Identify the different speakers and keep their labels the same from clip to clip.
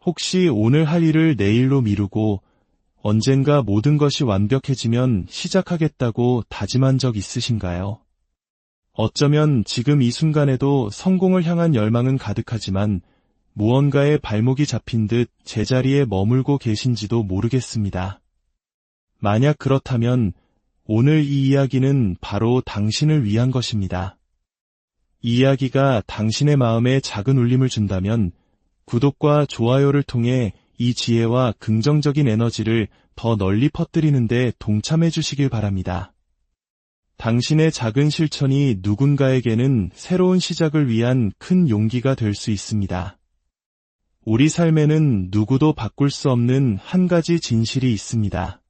Speaker 1: 혹시 오늘 할 일을 내일로 미루고 언젠가 모든 것이 완벽해지면 시작하겠다고 다짐한 적 있으신가요? 어쩌면 지금 이 순간에도 성공을 향한 열망은 가득하지만 무언가에 발목이 잡힌 듯 제자리에 머물고 계신지도 모르겠습니다. 만약 그렇다면 오늘 이 이야기는 바로 당신을 위한 것입니다. 이 이야기가 당신의 마음에 작은 울림을 준다면 구독과 좋아요를 통해 이 지혜와 긍정적인 에너지를 더 널리 퍼뜨리는 데 동참해 주시길 바랍니다. 당신의 작은 실천이 누군가에게는 새로운 시작을 위한 큰 용기가 될 수 있습니다. 우리 삶에는 누구도 바꿀 수 없는 한 가지 진실이 있습니다.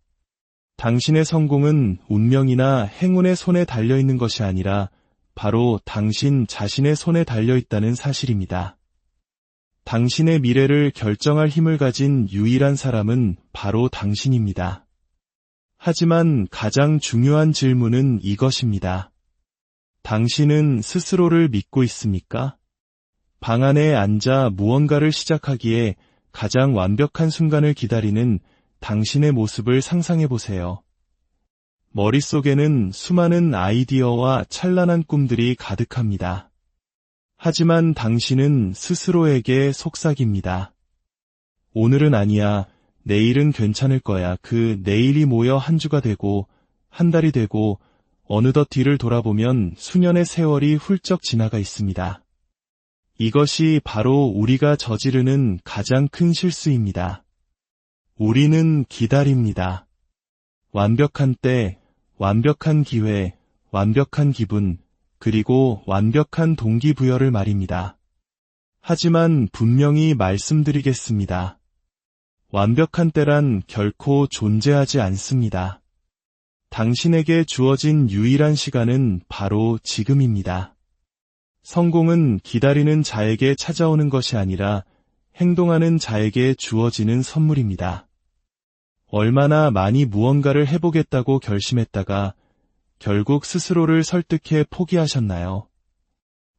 Speaker 1: 당신의 성공은 운명이나 행운의 손에 달려있는 것이 아니라 바로 당신 자신의 손에 달려있다는 사실입니다. 당신의 미래를 결정할 힘을 가진 유일한 사람은 바로 당신입니다. 하지만 가장 중요한 질문은 이것입니다. 당신은 스스로를 믿고 있습니까? 방 안에 앉아 무언가를 시작하기에 가장 완벽한 순간을 기다리는 당신의 모습을 상상해 보세요. 머릿속에는 수많은 아이디어와 찬란한 꿈들이 가득합니다. 하지만 당신은 스스로에게 속삭입니다. 오늘은 아니야. 내일은 괜찮을 거야. 그 내일이 모여 한 주가 되고 한 달이 되고 어느덧 뒤를 돌아보면 수년의 세월이 훌쩍 지나가 있습니다. 이것이 바로 우리가 저지르는 가장 큰 실수입니다. 우리는 기다립니다. 완벽한 때, 완벽한 기회, 완벽한 기분, 그리고 완벽한 동기부여를 말입니다. 하지만 분명히 말씀드리겠습니다. 완벽한 때란 결코 존재하지 않습니다. 당신에게 주어진 유일한 시간은 바로 지금입니다. 성공은 기다리는 자에게 찾아오는 것이 아니라 행동하는 자에게 주어지는 선물입니다. 얼마나 많이 무언가를 해보겠다고 결심했다가 결국 스스로를 설득해 포기하셨나요?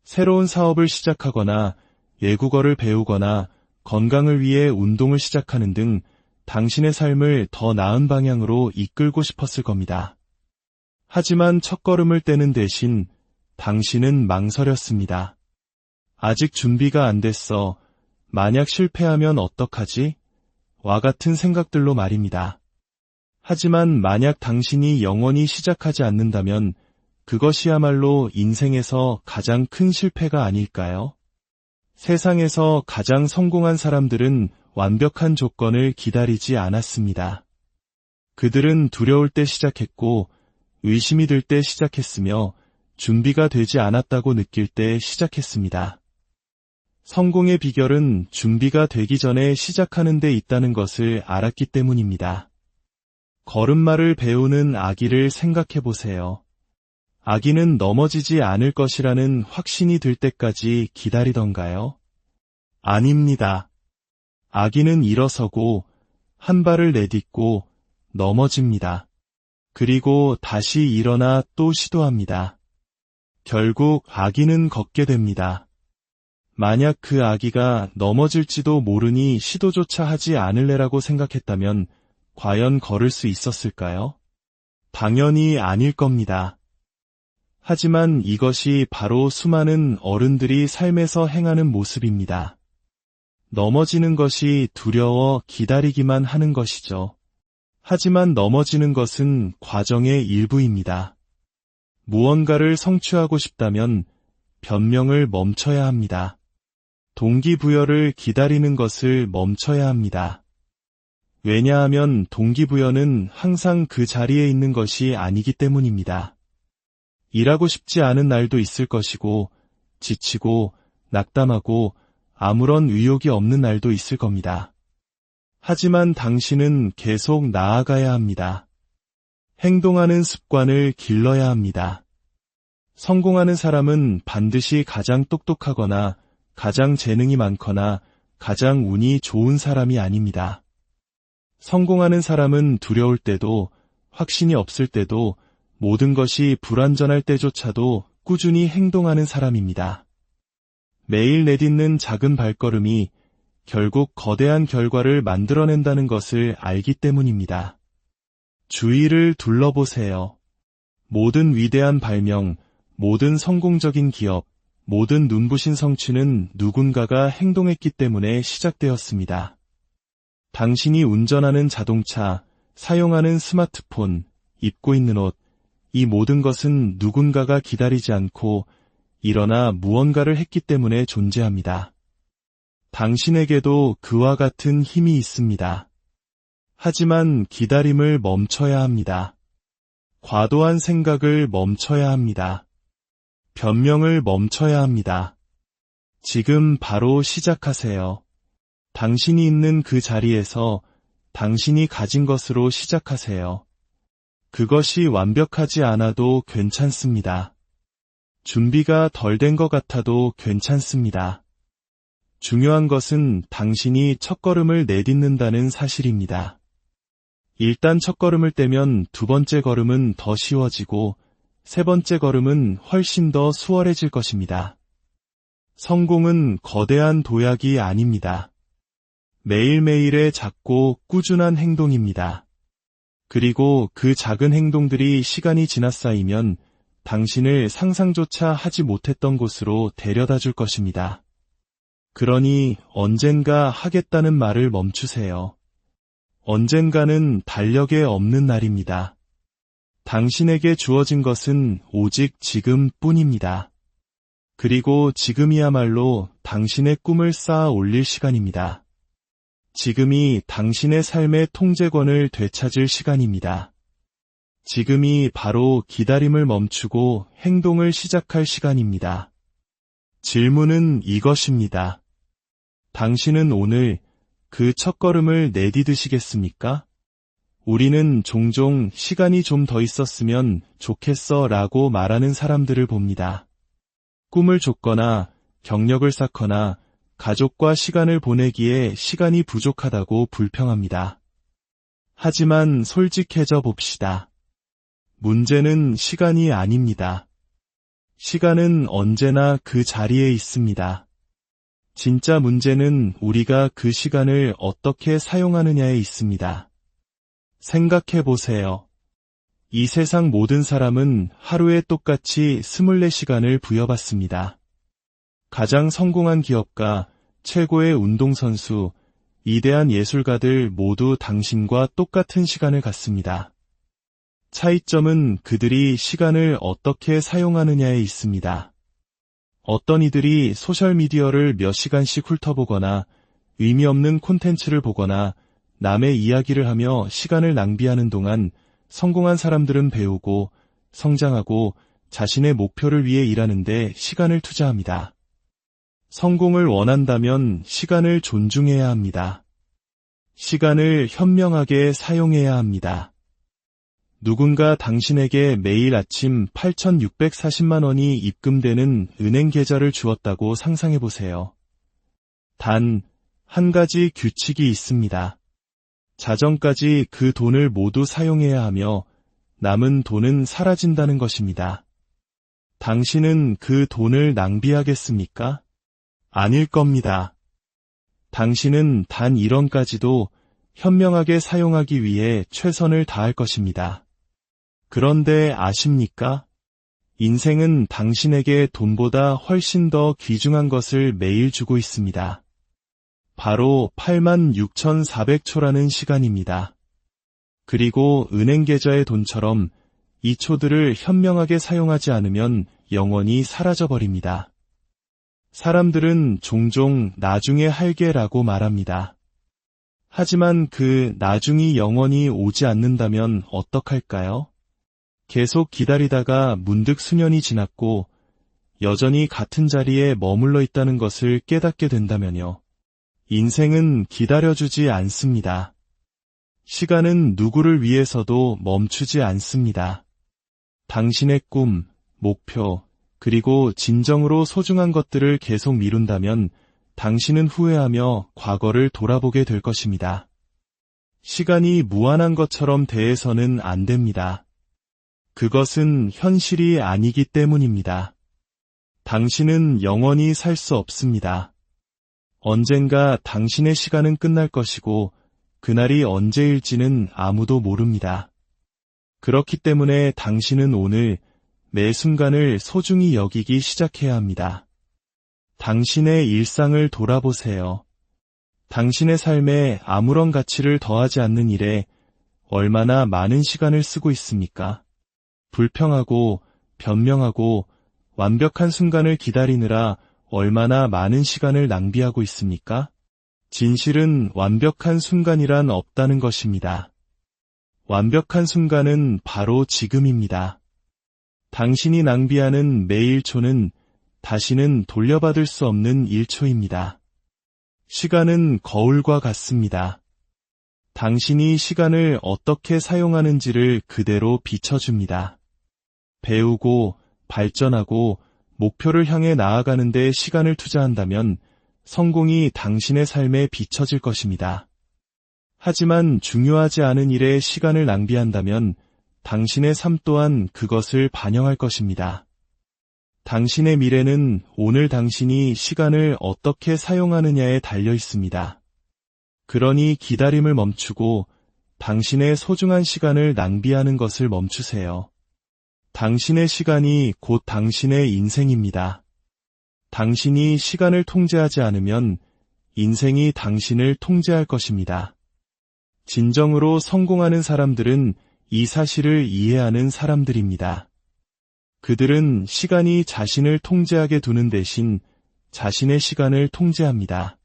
Speaker 1: 새로운 사업을 시작하거나 외국어를 배우거나 건강을 위해 운동을 시작하는 등 당신의 삶을 더 나은 방향으로 이끌고 싶었을 겁니다. 하지만 첫걸음을 떼는 대신 당신은 망설였습니다. 아직 준비가 안 됐어. 만약 실패하면 어떡하지? 와 같은 생각들로 말입니다. 하지만 만약 당신이 영원히 시작하지 않는다면 그것이야말로 인생에서 가장 큰 실패가 아닐까요? 세상에서 가장 성공한 사람들은 완벽한 조건을 기다리지 않았습니다. 그들은 두려울 때 시작했고 의심이 들 때 시작했으며 준비가 되지 않았다고 느낄 때 시작했습니다. 성공의 비결은 준비가 되기 전에 시작하는 데 있다는 것을 알았기 때문입니다. 걸음마를 배우는 아기를 생각해 보세요. 아기는 넘어지지 않을 것이라는 확신이 들 때까지 기다리던가요? 아닙니다. 아기는 일어서고 한 발을 내딛고 넘어집니다. 그리고 다시 일어나 또 시도합니다. 결국 아기는 걷게 됩니다. 만약 그 아기가 넘어질지도 모르니 시도조차 하지 않을래라고 생각했다면 과연 걸을 수 있었을까요? 당연히 아닐 겁니다. 하지만 이것이 바로 수많은 어른들이 삶에서 행하는 모습입니다. 넘어지는 것이 두려워 기다리기만 하는 것이죠. 하지만 넘어지는 것은 과정의 일부입니다. 무언가를 성취하고 싶다면 변명을 멈춰야 합니다. 동기부여를 기다리는 것을 멈춰야 합니다. 왜냐하면 동기부여는 항상 그 자리에 있는 것이 아니기 때문입니다. 일하고 싶지 않은 날도 있을 것이고 지치고 낙담하고 아무런 의욕이 없는 날도 있을 겁니다. 하지만 당신은 계속 나아가야 합니다. 행동하는 습관을 길러야 합니다. 성공하는 사람은 반드시 가장 똑똑하거나 가장 재능이 많거나 가장 운이 좋은 사람이 아닙니다. 성공하는 사람은 두려울 때도 확신이 없을 때도 모든 것이 불완전할 때조차도 꾸준히 행동하는 사람입니다. 매일 내딛는 작은 발걸음이 결국 거대한 결과를 만들어낸다는 것을 알기 때문입니다. 주위를 둘러보세요. 모든 위대한 발명, 모든 성공적인 기업, 모든 눈부신 성취는 누군가가 행동했기 때문에 시작되었습니다. 당신이 운전하는 자동차, 사용하는 스마트폰, 입고 있는 옷, 이 모든 것은 누군가가 기다리지 않고 일어나 무언가를 했기 때문에 존재합니다. 당신에게도 그와 같은 힘이 있습니다. 하지만 기다림을 멈춰야 합니다. 과도한 생각을 멈춰야 합니다. 변명을 멈춰야 합니다. 지금 바로 시작하세요. 당신이 있는 그 자리에서 당신이 가진 것으로 시작하세요. 그것이 완벽하지 않아도 괜찮습니다. 준비가 덜 된 것 같아도 괜찮습니다. 중요한 것은 당신이 첫걸음을 내딛는다는 사실입니다. 일단 첫걸음을 떼면 두 번째 걸음은 더 쉬워지고 세 번째 걸음은 훨씬 더 수월해질 것입니다. 성공은 거대한 도약이 아닙니다. 매일매일의 작고 꾸준한 행동입니다. 그리고 그 작은 행동들이 시간이 지나 쌓이면 당신을 상상조차 하지 못했던 곳으로 데려다 줄 것입니다. 그러니 언젠가 하겠다는 말을 멈추세요. 언젠가는 달력에 없는 날입니다. 당신에게 주어진 것은 오직 지금뿐입니다. 그리고 지금이야말로 당신의 꿈을 쌓아 올릴 시간입니다. 지금이 당신의 삶의 통제권을 되찾을 시간입니다. 지금이 바로 기다림을 멈추고 행동을 시작할 시간입니다. 질문은 이것입니다. 당신은 오늘 그 첫걸음을 내디드시겠습니까? 우리는 종종 시간이 좀 더 있었으면 좋겠어 라고 말하는 사람들을 봅니다. 꿈을 쫓거나 경력을 쌓거나 가족과 시간을 보내기에 시간이 부족하다고 불평합니다. 하지만 솔직해져 봅시다. 문제는 시간이 아닙니다. 시간은 언제나 그 자리에 있습니다. 진짜 문제는 우리가 그 시간을 어떻게 사용하느냐에 있습니다. 생각해 보세요. 이 세상 모든 사람은 하루에 똑같이 24시간을 부여받습니다. 가장 성공한 기업가, 최고의 운동선수, 위대한 예술가들 모두 당신과 똑같은 시간을 갖습니다. 차이점은 그들이 시간을 어떻게 사용하느냐에 있습니다. 어떤 이들이 소셜미디어를 몇 시간씩 훑어보거나 의미 없는 콘텐츠를 보거나 남의 이야기를 하며 시간을 낭비하는 동안 성공한 사람들은 배우고 성장하고 자신의 목표를 위해 일하는데 시간을 투자합니다. 성공을 원한다면 시간을 존중해야 합니다. 시간을 현명하게 사용해야 합니다. 누군가 당신에게 매일 아침 8,640만 원이 입금되는 은행 계좌를 주었다고 상상해 보세요. 단, 한 가지 규칙이 있습니다. 자정까지 그 돈을 모두 사용해야 하며 남은 돈은 사라진다는 것입니다. 당신은 그 돈을 낭비하겠습니까? 아닐 겁니다. 당신은 단 1원까지도 현명하게 사용하기 위해 최선을 다할 것입니다. 그런데 아십니까? 인생은 당신에게 돈보다 훨씬 더 귀중한 것을 매일 주고 있습니다. 바로 86,400초라는 시간입니다. 그리고 은행 계좌의 돈처럼 이 초들을 현명하게 사용하지 않으면 영원히 사라져버립니다. 사람들은 종종 나중에 할게라고 말합니다. 하지만 그 나중이 영원히 오지 않는다면 어떡할까요? 계속 기다리다가 문득 수년이 지났고 여전히 같은 자리에 머물러 있다는 것을 깨닫게 된다면요. 인생은 기다려주지 않습니다. 시간은 누구를 위해서도 멈추지 않습니다. 당신의 꿈, 목표, 그리고 진정으로 소중한 것들을 계속 미룬다면 당신은 후회하며 과거를 돌아보게 될 것입니다. 시간이 무한한 것처럼 대해서는 안 됩니다. 그것은 현실이 아니기 때문입니다. 당신은 영원히 살 수 없습니다. 언젠가 당신의 시간은 끝날 것이고 그날이 언제일지는 아무도 모릅니다. 그렇기 때문에 당신은 오늘 매 순간을 소중히 여기기 시작해야 합니다. 당신의 일상을 돌아보세요. 당신의 삶에 아무런 가치를 더하지 않는 일에 얼마나 많은 시간을 쓰고 있습니까? 불평하고 변명하고 완벽한 순간을 기다리느라 얼마나 많은 시간을 낭비하고 있습니까? 진실은 완벽한 순간이란 없다는 것입니다. 완벽한 순간은 바로 지금입니다. 당신이 낭비하는 매 1초는 다시는 돌려받을 수 없는 1초입니다. 시간은 거울과 같습니다. 당신이 시간을 어떻게 사용하는지를 그대로 비춰줍니다. 배우고 발전하고 목표를 향해 나아가는 데 시간을 투자한다면 성공이 당신의 삶에 비춰질 것입니다. 하지만 중요하지 않은 일에 시간을 낭비한다면 당신의 삶 또한 그것을 반영할 것입니다. 당신의 미래는 오늘 당신이 시간을 어떻게 사용하느냐에 달려 있습니다. 그러니 기다림을 멈추고 당신의 소중한 시간을 낭비하는 것을 멈추세요. 당신의 시간이 곧 당신의 인생입니다. 당신이 시간을 통제하지 않으면 인생이 당신을 통제할 것입니다. 진정으로 성공하는 사람들은 이 사실을 이해하는 사람들입니다. 그들은 시간이 자신을 통제하게 두는 대신 자신의 시간을 통제합니다.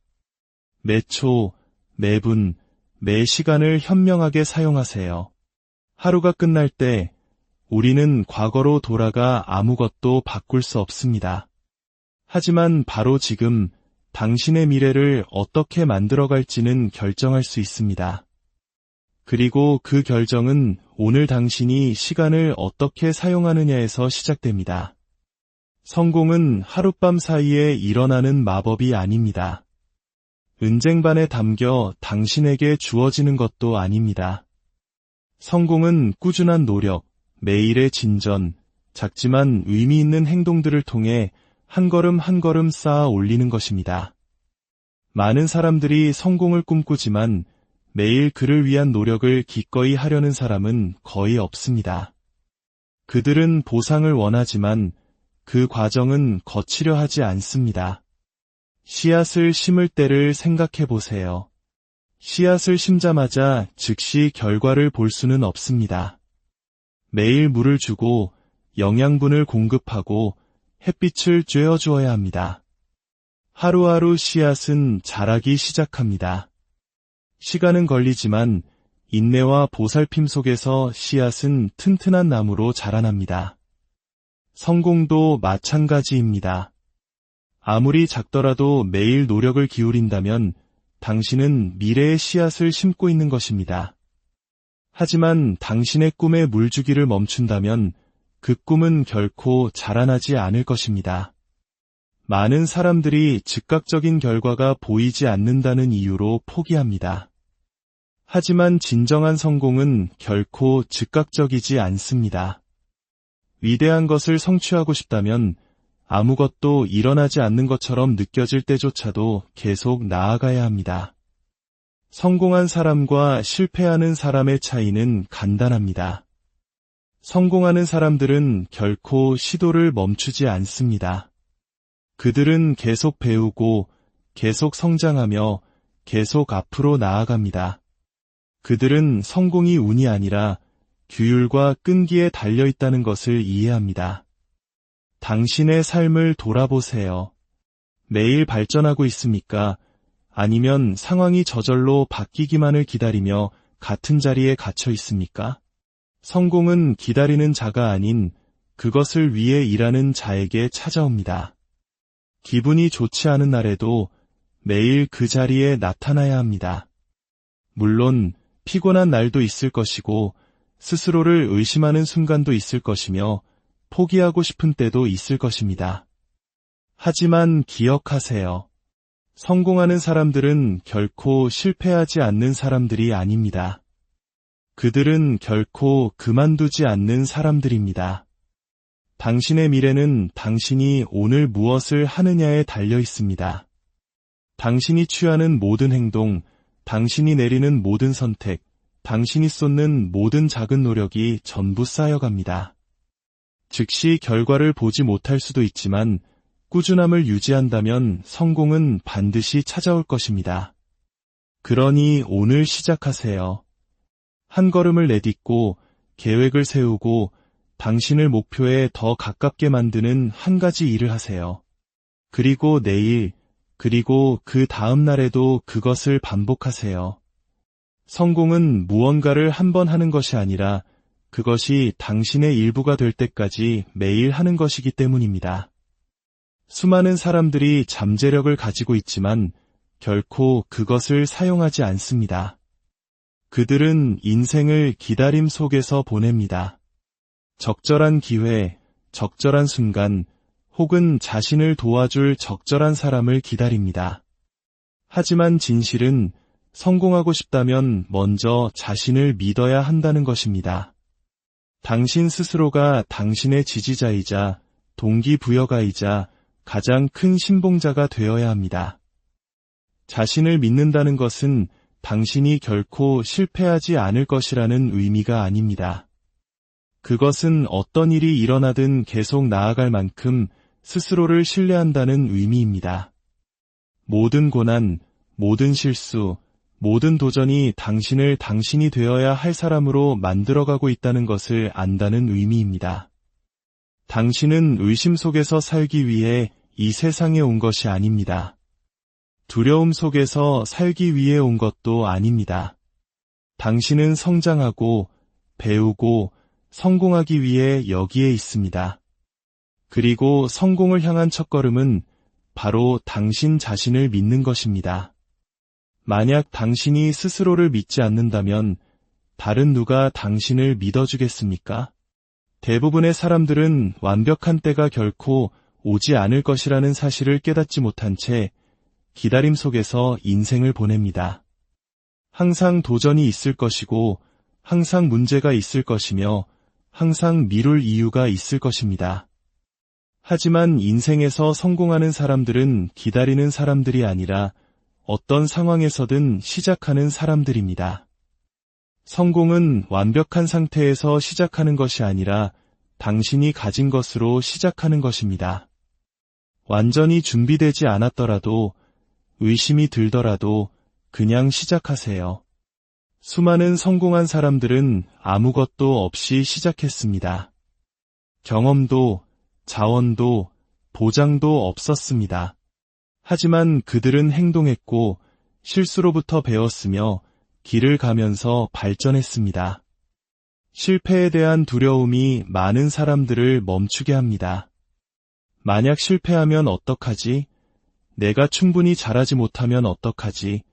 Speaker 1: 매 초, 매 분, 매 시간을 현명하게 사용하세요. 하루가 끝날 때 우리는 과거로 돌아가 아무것도 바꿀 수 없습니다. 하지만 바로 지금 당신의 미래를 어떻게 만들어갈지는 결정할 수 있습니다. 그리고 그 결정은 오늘 당신이 시간을 어떻게 사용하느냐에서 시작됩니다. 성공은 하룻밤 사이에 일어나는 마법이 아닙니다. 은쟁반에 담겨 당신에게 주어지는 것도 아닙니다. 성공은 꾸준한 노력, 매일의 진전, 작지만 의미 있는 행동들을 통해 한 걸음 한 걸음 쌓아 올리는 것입니다. 많은 사람들이 성공을 꿈꾸지만 매일 그를 위한 노력을 기꺼이 하려는 사람은 거의 없습니다. 그들은 보상을 원하지만 그 과정은 거치려 하지 않습니다. 씨앗을 심을 때를 생각해 보세요. 씨앗을 심자마자 즉시 결과를 볼 수는 없습니다. 매일 물을 주고 영양분을 공급하고 햇빛을 쬐어 주어야 합니다. 하루하루 씨앗은 자라기 시작합니다. 시간은 걸리지만 인내와 보살핌 속에서 씨앗은 튼튼한 나무로 자라납니다. 성공도 마찬가지입니다. 아무리 작더라도 매일 노력을 기울인다면 당신은 미래의 씨앗을 심고 있는 것입니다. 하지만 당신의 꿈에 물주기를 멈춘다면 그 꿈은 결코 자라나지 않을 것입니다. 많은 사람들이 즉각적인 결과가 보이지 않는다는 이유로 포기합니다. 하지만 진정한 성공은 결코 즉각적이지 않습니다. 위대한 것을 성취하고 싶다면 아무것도 일어나지 않는 것처럼 느껴질 때조차도 계속 나아가야 합니다. 성공한 사람과 실패하는 사람의 차이는 간단합니다. 성공하는 사람들은 결코 시도를 멈추지 않습니다. 그들은 계속 배우고 계속 성장하며 계속 앞으로 나아갑니다. 그들은 성공이 운이 아니라 규율과 끈기에 달려있다는 것을 이해합니다. 당신의 삶을 돌아보세요. 매일 발전하고 있습니까? 아니면 상황이 저절로 바뀌기만을 기다리며 같은 자리에 갇혀 있습니까? 성공은 기다리는 자가 아닌 그것을 위해 일하는 자에게 찾아옵니다. 기분이 좋지 않은 날에도 매일 그 자리에 나타나야 합니다. 물론 피곤한 날도 있을 것이고 스스로를 의심하는 순간도 있을 것이며 포기하고 싶은 때도 있을 것입니다. 하지만 기억하세요. 성공하는 사람들은 결코 실패하지 않는 사람들이 아닙니다. 그들은 결코 그만두지 않는 사람들입니다. 당신의 미래는 당신이 오늘 무엇을 하느냐에 달려 있습니다. 당신이 취하는 모든 행동, 당신이 내리는 모든 선택, 당신이 쏟는 모든 작은 노력이 전부 쌓여갑니다. 즉시 결과를 보지 못할 수도 있지만 꾸준함을 유지한다면 성공은 반드시 찾아올 것입니다. 그러니 오늘 시작하세요. 한 걸음을 내딛고 계획을 세우고 당신을 목표에 더 가깝게 만드는 한 가지 일을 하세요. 그리고 내일, 그리고 그 다음 날에도 그것을 반복하세요. 성공은 무언가를 한 번 하는 것이 아니라 그것이 당신의 일부가 될 때까지 매일 하는 것이기 때문입니다. 수많은 사람들이 잠재력을 가지고 있지만 결코 그것을 사용하지 않습니다. 그들은 인생을 기다림 속에서 보냅니다. 적절한 기회, 적절한 순간, 혹은 자신을 도와줄 적절한 사람을 기다립니다. 하지만 진실은 성공하고 싶다면 먼저 자신을 믿어야 한다는 것입니다. 당신 스스로가 당신의 지지자이자 동기부여가이자 가장 큰 신봉자가 되어야 합니다. 자신을 믿는다는 것은 당신이 결코 실패하지 않을 것이라는 의미가 아닙니다. 그것은 어떤 일이 일어나든 계속 나아갈 만큼 스스로를 신뢰한다는 의미입니다. 모든 고난, 모든 실수, 모든 도전이 당신을 당신이 되어야 할 사람으로 만들어가고 있다는 것을 안다는 의미입니다. 당신은 의심 속에서 살기 위해 이 세상에 온 것이 아닙니다. 두려움 속에서 살기 위해 온 것도 아닙니다. 당신은 성장하고 배우고 성공하기 위해 여기에 있습니다. 그리고 성공을 향한 첫걸음은 바로 당신 자신을 믿는 것입니다. 만약 당신이 스스로를 믿지 않는다면 다른 누가 당신을 믿어주겠습니까? 대부분의 사람들은 완벽한 때가 결코 오지 않을 것이라는 사실을 깨닫지 못한 채 기다림 속에서 인생을 보냅니다. 항상 도전이 있을 것이고 항상 문제가 있을 것이며 항상 미룰 이유가 있을 것입니다. 하지만 인생에서 성공하는 사람들은 기다리는 사람들이 아니라 어떤 상황에서든 시작하는 사람들입니다. 성공은 완벽한 상태에서 시작하는 것이 아니라 당신이 가진 것으로 시작하는 것입니다. 완전히 준비되지 않았더라도 의심이 들더라도 그냥 시작하세요. 수많은 성공한 사람들은 아무것도 없이 시작했습니다. 경험도, 자원도, 보장도 없었습니다. 하지만 그들은 행동했고 실수로부터 배웠으며 길을 가면서 발전했습니다. 실패에 대한 두려움이 많은 사람들을 멈추게 합니다. 만약 실패하면 어떡하지? 내가 충분히 잘하지 못하면 어떡하지?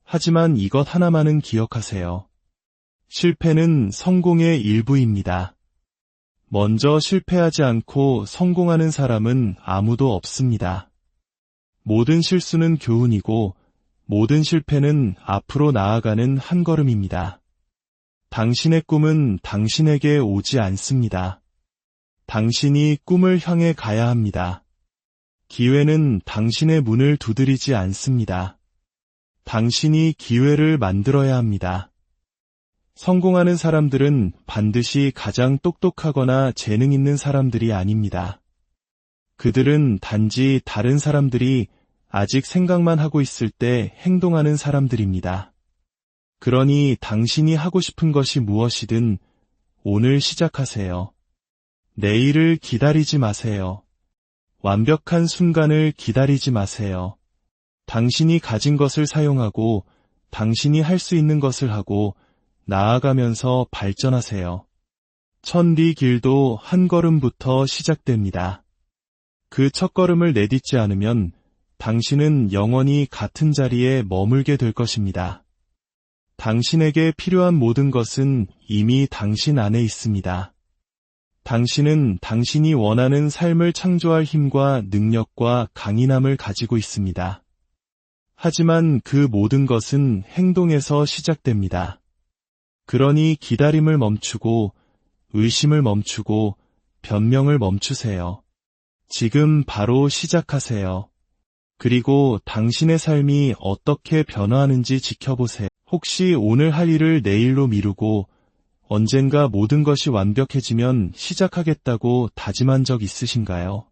Speaker 1: 하지만 이것 하나만은 기억하세요. 실패는 성공의 일부입니다. 먼저 실패하지 않고 성공하는 사람은 아무도 없습니다. 모든 실수는 교훈이고 모든 실패는 앞으로 나아가는 한 걸음입니다. 당신의 꿈은 당신에게 오지 않습니다. 당신이 꿈을 향해 가야 합니다. 기회는 당신의 문을 두드리지 않습니다. 당신이 기회를 만들어야 합니다. 성공하는 사람들은 반드시 가장 똑똑하거나 재능 있는 사람들이 아닙니다. 그들은 단지 다른 사람들이 아직 생각만 하고 있을 때 행동하는 사람들입니다. 그러니 당신이 하고 싶은 것이 무엇이든 오늘 시작하세요. 내일을 기다리지 마세요. 완벽한 순간을 기다리지 마세요. 당신이 가진 것을 사용하고 당신이 할 수 있는 것을 하고 나아가면서 발전하세요. 천리 길도 한 걸음부터 시작됩니다. 그 첫걸음을 내딛지 않으면 당신은 영원히 같은 자리에 머물게 될 것입니다. 당신에게 필요한 모든 것은 이미 당신 안에 있습니다. 당신은 당신이 원하는 삶을 창조할 힘과 능력과 강인함을 가지고 있습니다. 하지만 그 모든 것은 행동에서 시작됩니다. 그러니 기다림을 멈추고 의심을 멈추고 변명을 멈추세요. 지금 바로 시작하세요. 그리고 당신의 삶이 어떻게 변화하는지 지켜보세요. 혹시 오늘 할 일을 내일로 미루고 언젠가 모든 것이 완벽해지면 시작하겠다고 다짐한 적 있으신가요?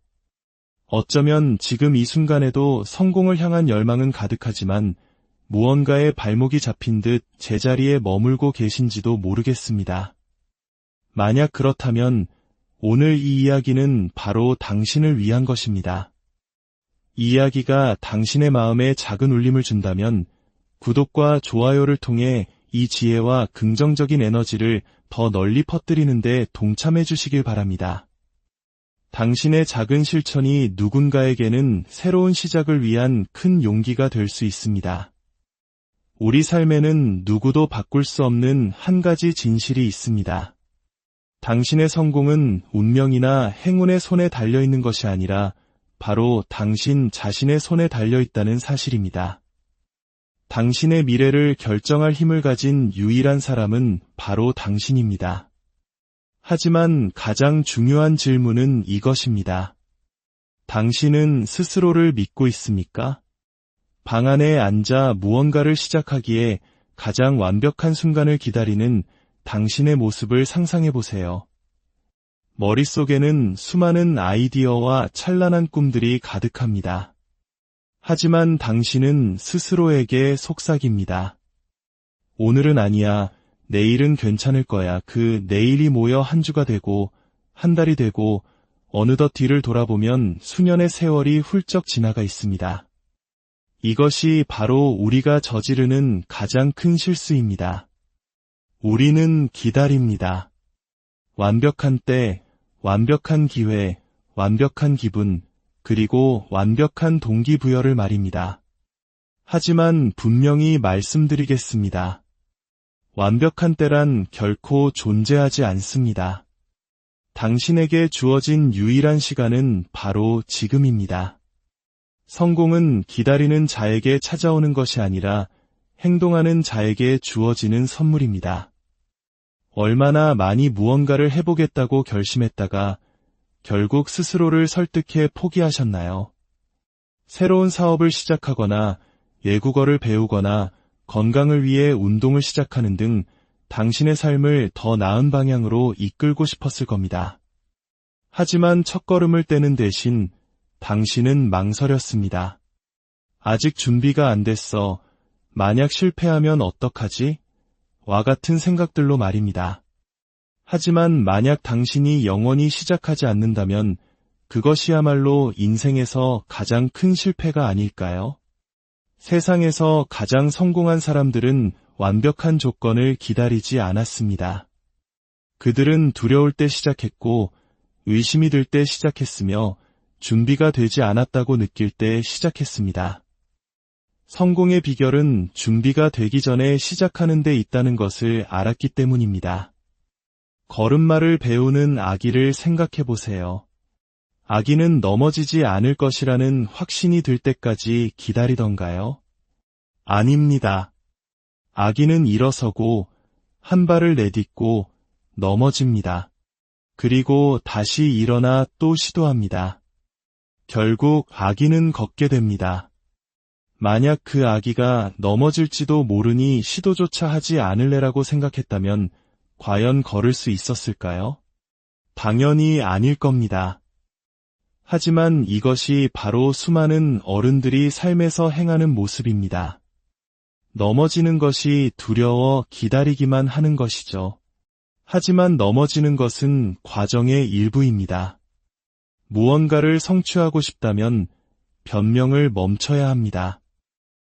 Speaker 1: 어쩌면 지금 이 순간에도 성공을 향한 열망은 가득하지만 무언가에 발목이 잡힌 듯 제자리에 머물고 계신지도 모르겠습니다. 만약 그렇다면 오늘 이 이야기는 바로 당신을 위한 것입니다. 이 이야기가 당신의 마음에 작은 울림을 준다면 구독과 좋아요를 통해 이 지혜와 긍정적인 에너지를 더 널리 퍼뜨리는 데 동참해 주시길 바랍니다. 당신의 작은 실천이 누군가에게는 새로운 시작을 위한 큰 용기가 될 수 있습니다. 우리 삶에는 누구도 바꿀 수 없는 한 가지 진실이 있습니다. 당신의 성공은 운명이나 행운의 손에 달려있는 것이 아니라 바로 당신 자신의 손에 달려있다는 사실입니다. 당신의 미래를 결정할 힘을 가진 유일한 사람은 바로 당신입니다. 하지만 가장 중요한 질문은 이것입니다. 당신은 스스로를 믿고 있습니까? 방 안에 앉아 무언가를 시작하기에 가장 완벽한 순간을 기다리는 당신의 모습을 상상해 보세요. 머릿속에는 수많은 아이디어와 찬란한 꿈들이 가득합니다. 하지만 당신은 스스로에게 속삭입니다. 오늘은 아니야. 내일은 괜찮을 거야. 그 내일이 모여 한 주가 되고 한 달이 되고 어느덧 뒤를 돌아보면 수년의 세월이 훌쩍 지나가 있습니다. 이것이 바로 우리가 저지르는 가장 큰 실수입니다. 우리는 기다립니다. 완벽한 때, 완벽한 기회, 완벽한 기분, 그리고 완벽한 동기부여를 말입니다. 하지만 분명히 말씀드리겠습니다. 완벽한 때란 결코 존재하지 않습니다. 당신에게 주어진 유일한 시간은 바로 지금입니다. 성공은 기다리는 자에게 찾아오는 것이 아니라 행동하는 자에게 주어지는 선물입니다. 얼마나 많이 무언가를 해보겠다고 결심했다가 결국 스스로를 설득해 포기하셨나요? 새로운 사업을 시작하거나 외국어를 배우거나 건강을 위해 운동을 시작하는 등 당신의 삶을 더 나은 방향으로 이끌고 싶었을 겁니다. 하지만 첫걸음을 떼는 대신 당신은 망설였습니다. 아직 준비가 안 됐어. 만약 실패하면 어떡하지? 와 같은 생각들로 말입니다. 하지만 만약 당신이 영원히 시작하지 않는다면 그것이야말로 인생에서 가장 큰 실패가 아닐까요? 세상에서 가장 성공한 사람들은 완벽한 조건을 기다리지 않았습니다. 그들은 두려울 때 시작했고 의심이 들 때 시작했으며 준비가 되지 않았다고 느낄 때 시작했습니다. 성공의 비결은 준비가 되기 전에 시작하는 데 있다는 것을 알았기 때문입니다. 걸음마를 배우는 아기를 생각해 보세요. 아기는 넘어지지 않을 것이라는 확신이 들 때까지 기다리던가요? 아닙니다. 아기는 일어서고 한 발을 내딛고 넘어집니다. 그리고 다시 일어나 또 시도합니다. 결국 아기는 걷게 됩니다. 만약 그 아기가 넘어질지도 모르니 시도조차 하지 않을래라고 생각했다면 과연 걸을 수 있었을까요? 당연히 아닐 겁니다. 하지만 이것이 바로 수많은 어른들이 삶에서 행하는 모습입니다. 넘어지는 것이 두려워 기다리기만 하는 것이죠. 하지만 넘어지는 것은 과정의 일부입니다. 무언가를 성취하고 싶다면 변명을 멈춰야 합니다.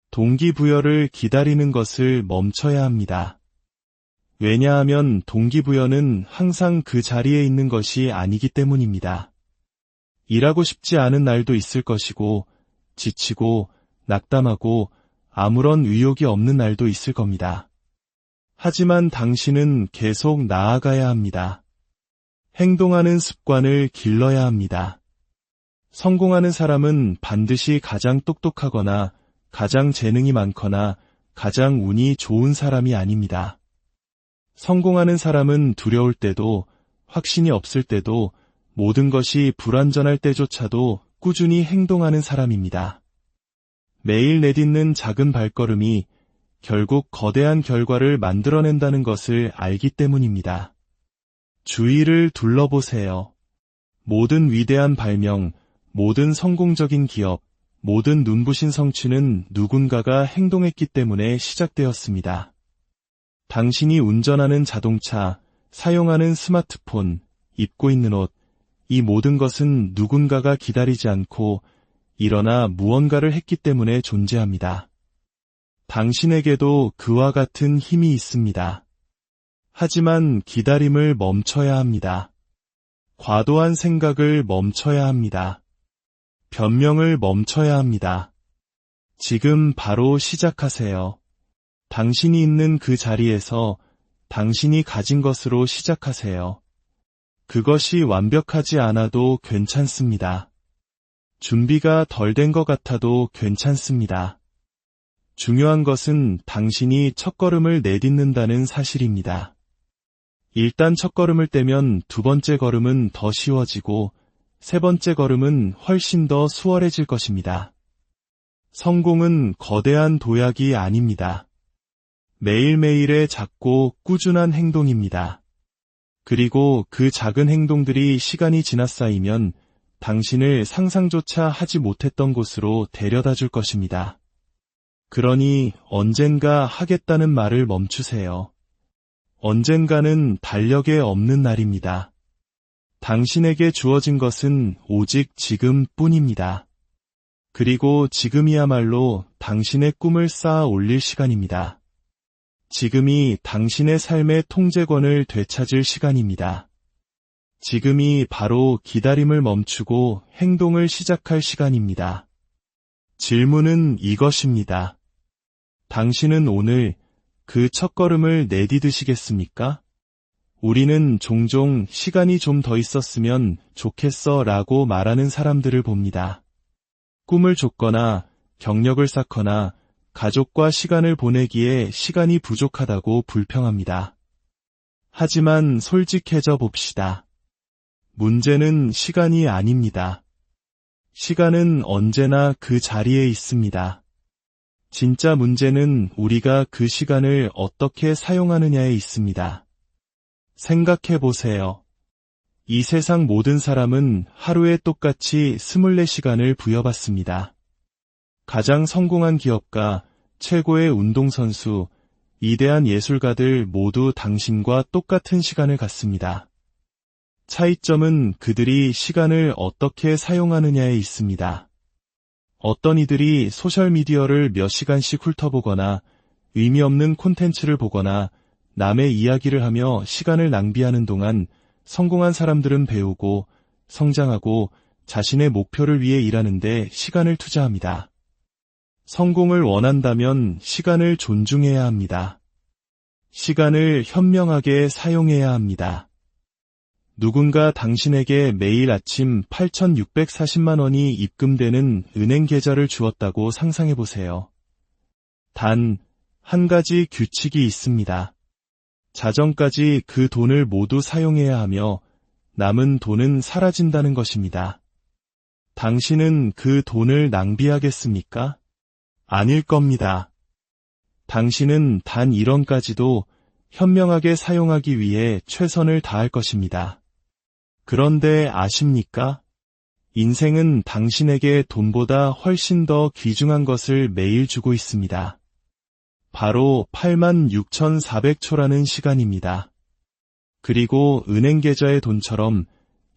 Speaker 1: 동기부여를 기다리는 것을 멈춰야 합니다. 왜냐하면 동기부여는 항상 그 자리에 있는 것이 아니기 때문입니다. 일하고 싶지 않은 날도 있을 것이고, 지치고, 낙담하고, 아무런 의욕이 없는 날도 있을 겁니다. 하지만 당신은 계속 나아가야 합니다. 행동하는 습관을 길러야 합니다. 성공하는 사람은 반드시 가장 똑똑하거나 가장 재능이 많거나 가장 운이 좋은 사람이 아닙니다. 성공하는 사람은 두려울 때도, 확신이 없을 때도, 모든 것이 불완전할 때조차도 꾸준히 행동하는 사람입니다. 매일 내딛는 작은 발걸음이 결국 거대한 결과를 만들어낸다는 것을 알기 때문입니다. 주위를 둘러보세요. 모든 위대한 발명, 모든 성공적인 기업, 모든 눈부신 성취는 누군가가 행동했기 때문에 시작되었습니다. 당신이 운전하는 자동차, 사용하는 스마트폰, 입고 있는 옷, 이 모든 것은 누군가가 기다리지 않고 일어나 무언가를 했기 때문에 존재합니다. 당신에게도 그와 같은 힘이 있습니다. 하지만 기다림을 멈춰야 합니다. 과도한 생각을 멈춰야 합니다. 변명을 멈춰야 합니다. 지금 바로 시작하세요. 당신이 있는 그 자리에서 당신이 가진 것으로 시작하세요. 그것이 완벽하지 않아도 괜찮습니다. 준비가 덜 된 것 같아도 괜찮습니다. 중요한 것은 당신이 첫걸음을 내딛는다는 사실입니다. 일단 첫걸음을 떼면 두 번째 걸음은 더 쉬워지고 세 번째 걸음은 훨씬 더 수월해질 것입니다. 성공은 거대한 도약이 아닙니다. 매일매일의 작고 꾸준한 행동입니다. 그리고 그 작은 행동들이 시간이 지나 쌓이면 당신을 상상조차 하지 못했던 곳으로 데려다 줄 것입니다. 그러니 언젠가 하겠다는 말을 멈추세요. 언젠가는 달력에 없는 날입니다. 당신에게 주어진 것은 오직 지금뿐입니다. 그리고 지금이야말로 당신의 꿈을 쌓아 올릴 시간입니다. 지금이 당신의 삶의 통제권을 되찾을 시간입니다. 지금이 바로 기다림을 멈추고 행동을 시작할 시간입니다. 질문은 이것입니다. 당신은 오늘 그 첫걸음을 내디디시겠습니까? 우리는 종종 시간이 좀 더 있었으면 좋겠어 라고 말하는 사람들을 봅니다. 꿈을 쫓거나 경력을 쌓거나 가족과 시간을 보내기에 시간이 부족하다고 불평합니다. 하지만 솔직해져 봅시다. 문제는 시간이 아닙니다. 시간은 언제나 그 자리에 있습니다. 진짜 문제는 우리가 그 시간을 어떻게 사용하느냐에 있습니다. 생각해 보세요. 이 세상 모든 사람은 하루에 똑같이 24시간을 부여받습니다. 가장 성공한 기업가, 최고의 운동선수, 위대한 예술가들 모두 당신과 똑같은 시간을 갖습니다. 차이점은 그들이 시간을 어떻게 사용하느냐에 있습니다. 어떤 이들이 소셜미디어를 몇 시간씩 훑어보거나 의미 없는 콘텐츠를 보거나 남의 이야기를 하며 시간을 낭비하는 동안 성공한 사람들은 배우고 성장하고 자신의 목표를 위해 일하는데 시간을 투자합니다. 성공을 원한다면 시간을 존중해야 합니다. 시간을 현명하게 사용해야 합니다. 누군가 당신에게 매일 아침 8,640만 원이 입금되는 은행 계좌를 주었다고 상상해 보세요. 단, 한 가지 규칙이 있습니다. 자정까지 그 돈을 모두 사용해야 하며 남은 돈은 사라진다는 것입니다. 당신은 그 돈을 낭비하겠습니까? 아닐 겁니다. 당신은 단 1원까지도 현명하게 사용하기 위해 최선을 다할 것입니다. 그런데 아십니까? 인생은 당신에게 돈보다 훨씬 더 귀중한 것을 매일 주고 있습니다. 바로 86,400초라는 시간입니다. 그리고 은행 계좌의 돈처럼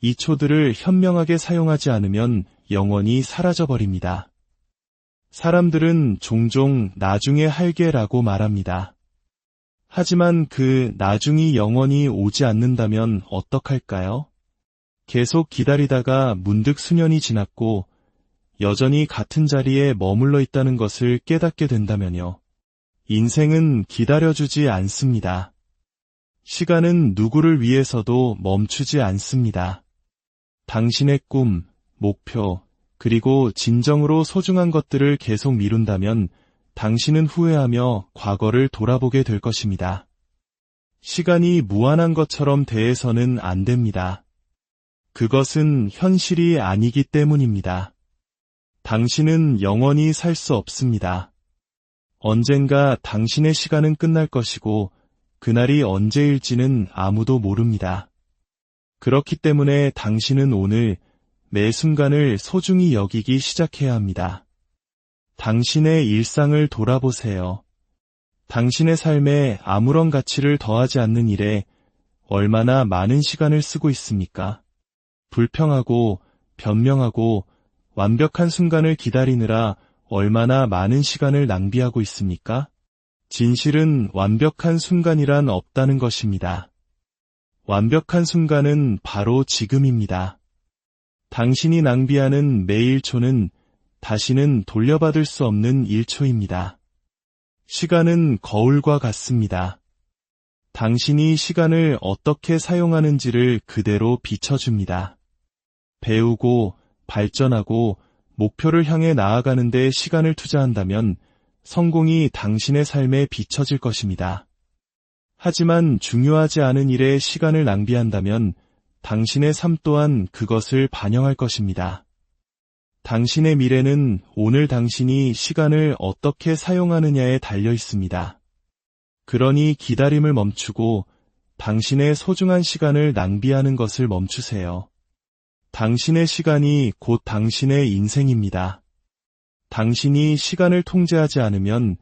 Speaker 1: 이 초들을 현명하게 사용하지 않으면 영원히 사라져버립니다. 사람들은 종종 나중에 할게라고 말합니다. 하지만 그 나중이 영원히 오지 않는다면 어떡할까요? 계속 기다리다가 문득 수년이 지났고 여전히 같은 자리에 머물러 있다는 것을 깨닫게 된다면요. 인생은 기다려주지 않습니다. 시간은 누구를 위해서도 멈추지 않습니다. 당신의 꿈, 목표, 그리고 진정으로 소중한 것들을 계속 미룬다면 당신은 후회하며 과거를 돌아보게 될 것입니다. 시간이 무한한 것처럼 대해서는 안 됩니다. 그것은 현실이 아니기 때문입니다. 당신은 영원히 살 수 없습니다. 언젠가 당신의 시간은 끝날 것이고 그날이 언제일지는 아무도 모릅니다. 그렇기 때문에 당신은 오늘 매 순간을 소중히 여기기 시작해야 합니다. 당신의 일상을 돌아보세요. 당신의 삶에 아무런 가치를 더하지 않는 일에 얼마나 많은 시간을 쓰고 있습니까? 불평하고 변명하고 완벽한 순간을 기다리느라 얼마나 많은 시간을 낭비하고 있습니까? 진실은 완벽한 순간이란 없다는 것입니다. 완벽한 순간은 바로 지금입니다. 당신이 낭비하는 매 1초는 다시는 돌려받을 수 없는 1초입니다. 시간은 거울과 같습니다. 당신이 시간을 어떻게 사용하는지를 그대로 비춰줍니다. 배우고 발전하고 목표를 향해 나아가는 데 시간을 투자한다면 성공이 당신의 삶에 비춰질 것입니다. 하지만 중요하지 않은 일에 시간을 낭비한다면 당신의 삶 또한 그것을 반영할 것입니다. 당신의 미래는 오늘 당신이 시간을 어떻게 사용하느냐에 달려 있습니다. 그러니 기다림을 멈추고 당신의 소중한 시간을 낭비하는 것을 멈추세요. 당신의 시간이 곧 당신의 인생입니다. 당신이 시간을 통제하지 않으면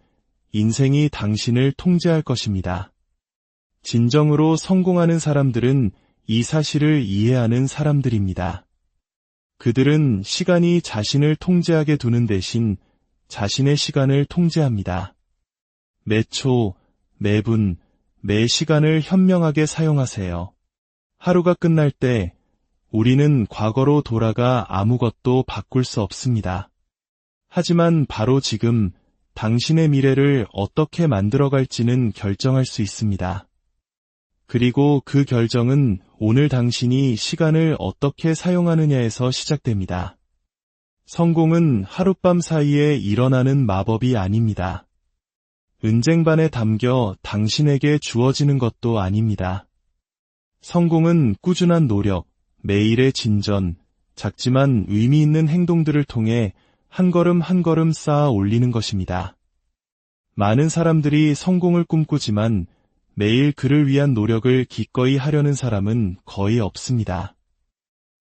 Speaker 1: 인생이 당신을 통제할 것입니다. 진정으로 성공하는 사람들은 이 사실을 이해하는 사람들입니다. 그들은 시간이 자신을 통제하게 두는 대신 자신의 시간을 통제합니다. 매 초, 매 분, 매 시간을 현명하게 사용하세요. 하루가 끝날 때 우리는 과거로 돌아가 아무것도 바꿀 수 없습니다. 하지만 바로 지금 당신의 미래를 어떻게 만들어갈지는 결정할 수 있습니다. 그리고 그 결정은 오늘 당신이 시간을 어떻게 사용하느냐에서 시작됩니다. 성공은 하룻밤 사이에 일어나는 마법이 아닙니다. 은쟁반에 담겨 당신에게 주어지는 것도 아닙니다. 성공은 꾸준한 노력, 매일의 진전, 작지만 의미 있는 행동들을 통해 한 걸음 한 걸음 쌓아 올리는 것입니다. 많은 사람들이 성공을 꿈꾸지만 매일 그를 위한 노력을 기꺼이 하려는 사람은 거의 없습니다.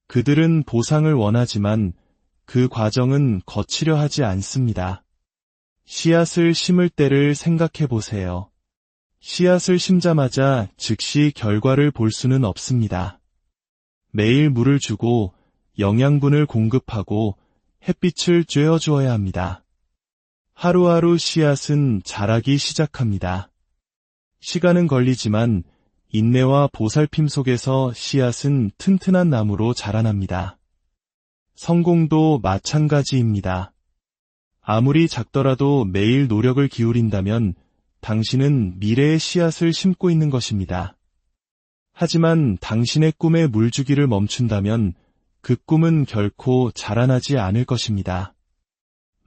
Speaker 1: 그들은 보상을 원하지만 그 과정은 거치려 하지 않습니다. 씨앗을 심을 때를 생각해 보세요. 씨앗을 심자마자 즉시 결과를 볼 수는 없습니다. 매일 물을 주고 영양분을 공급하고 햇빛을 쬐어주어야 합니다. 하루하루 씨앗은 자라기 시작합니다. 시간은 걸리지만 인내와 보살핌 속에서 씨앗은 튼튼한 나무로 자라납니다. 성공도 마찬가지입니다. 아무리 작더라도 매일 노력을 기울인다면 당신은 미래의 씨앗을 심고 있는 것입니다. 하지만 당신의 꿈에 물주기를 멈춘다면 그 꿈은 결코 자라나지 않을 것입니다.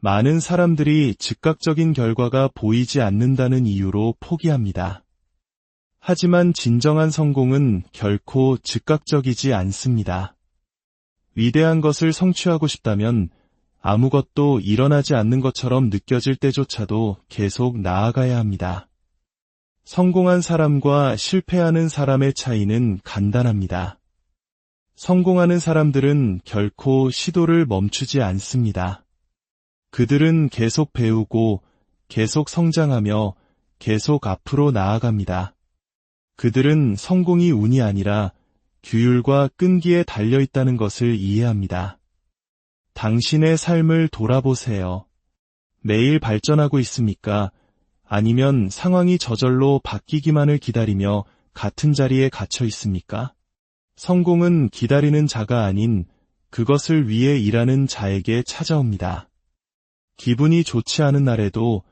Speaker 1: 많은 사람들이 즉각적인 결과가 보이지 않는다는 이유로 포기합니다. 하지만 진정한 성공은 결코 즉각적이지 않습니다. 위대한 것을 성취하고 싶다면 아무것도 일어나지 않는 것처럼 느껴질 때조차도 계속 나아가야 합니다. 성공한 사람과 실패하는 사람의 차이는 간단합니다. 성공하는 사람들은 결코 시도를 멈추지 않습니다. 그들은 계속 배우고 계속 성장하며 계속 앞으로 나아갑니다. 그들은 성공이 운이 아니라 규율과 끈기에 달려 있다는 것을 이해합니다. 당신의 삶을 돌아보세요. 매일 발전하고 있습니까? 아니면 상황이 저절로 바뀌기만을 기다리며 같은 자리에 갇혀 있습니까? 성공은 기다리는 자가 아닌 그것을 위해 일하는 자에게 찾아옵니다. 기분이 좋지 않은 날에도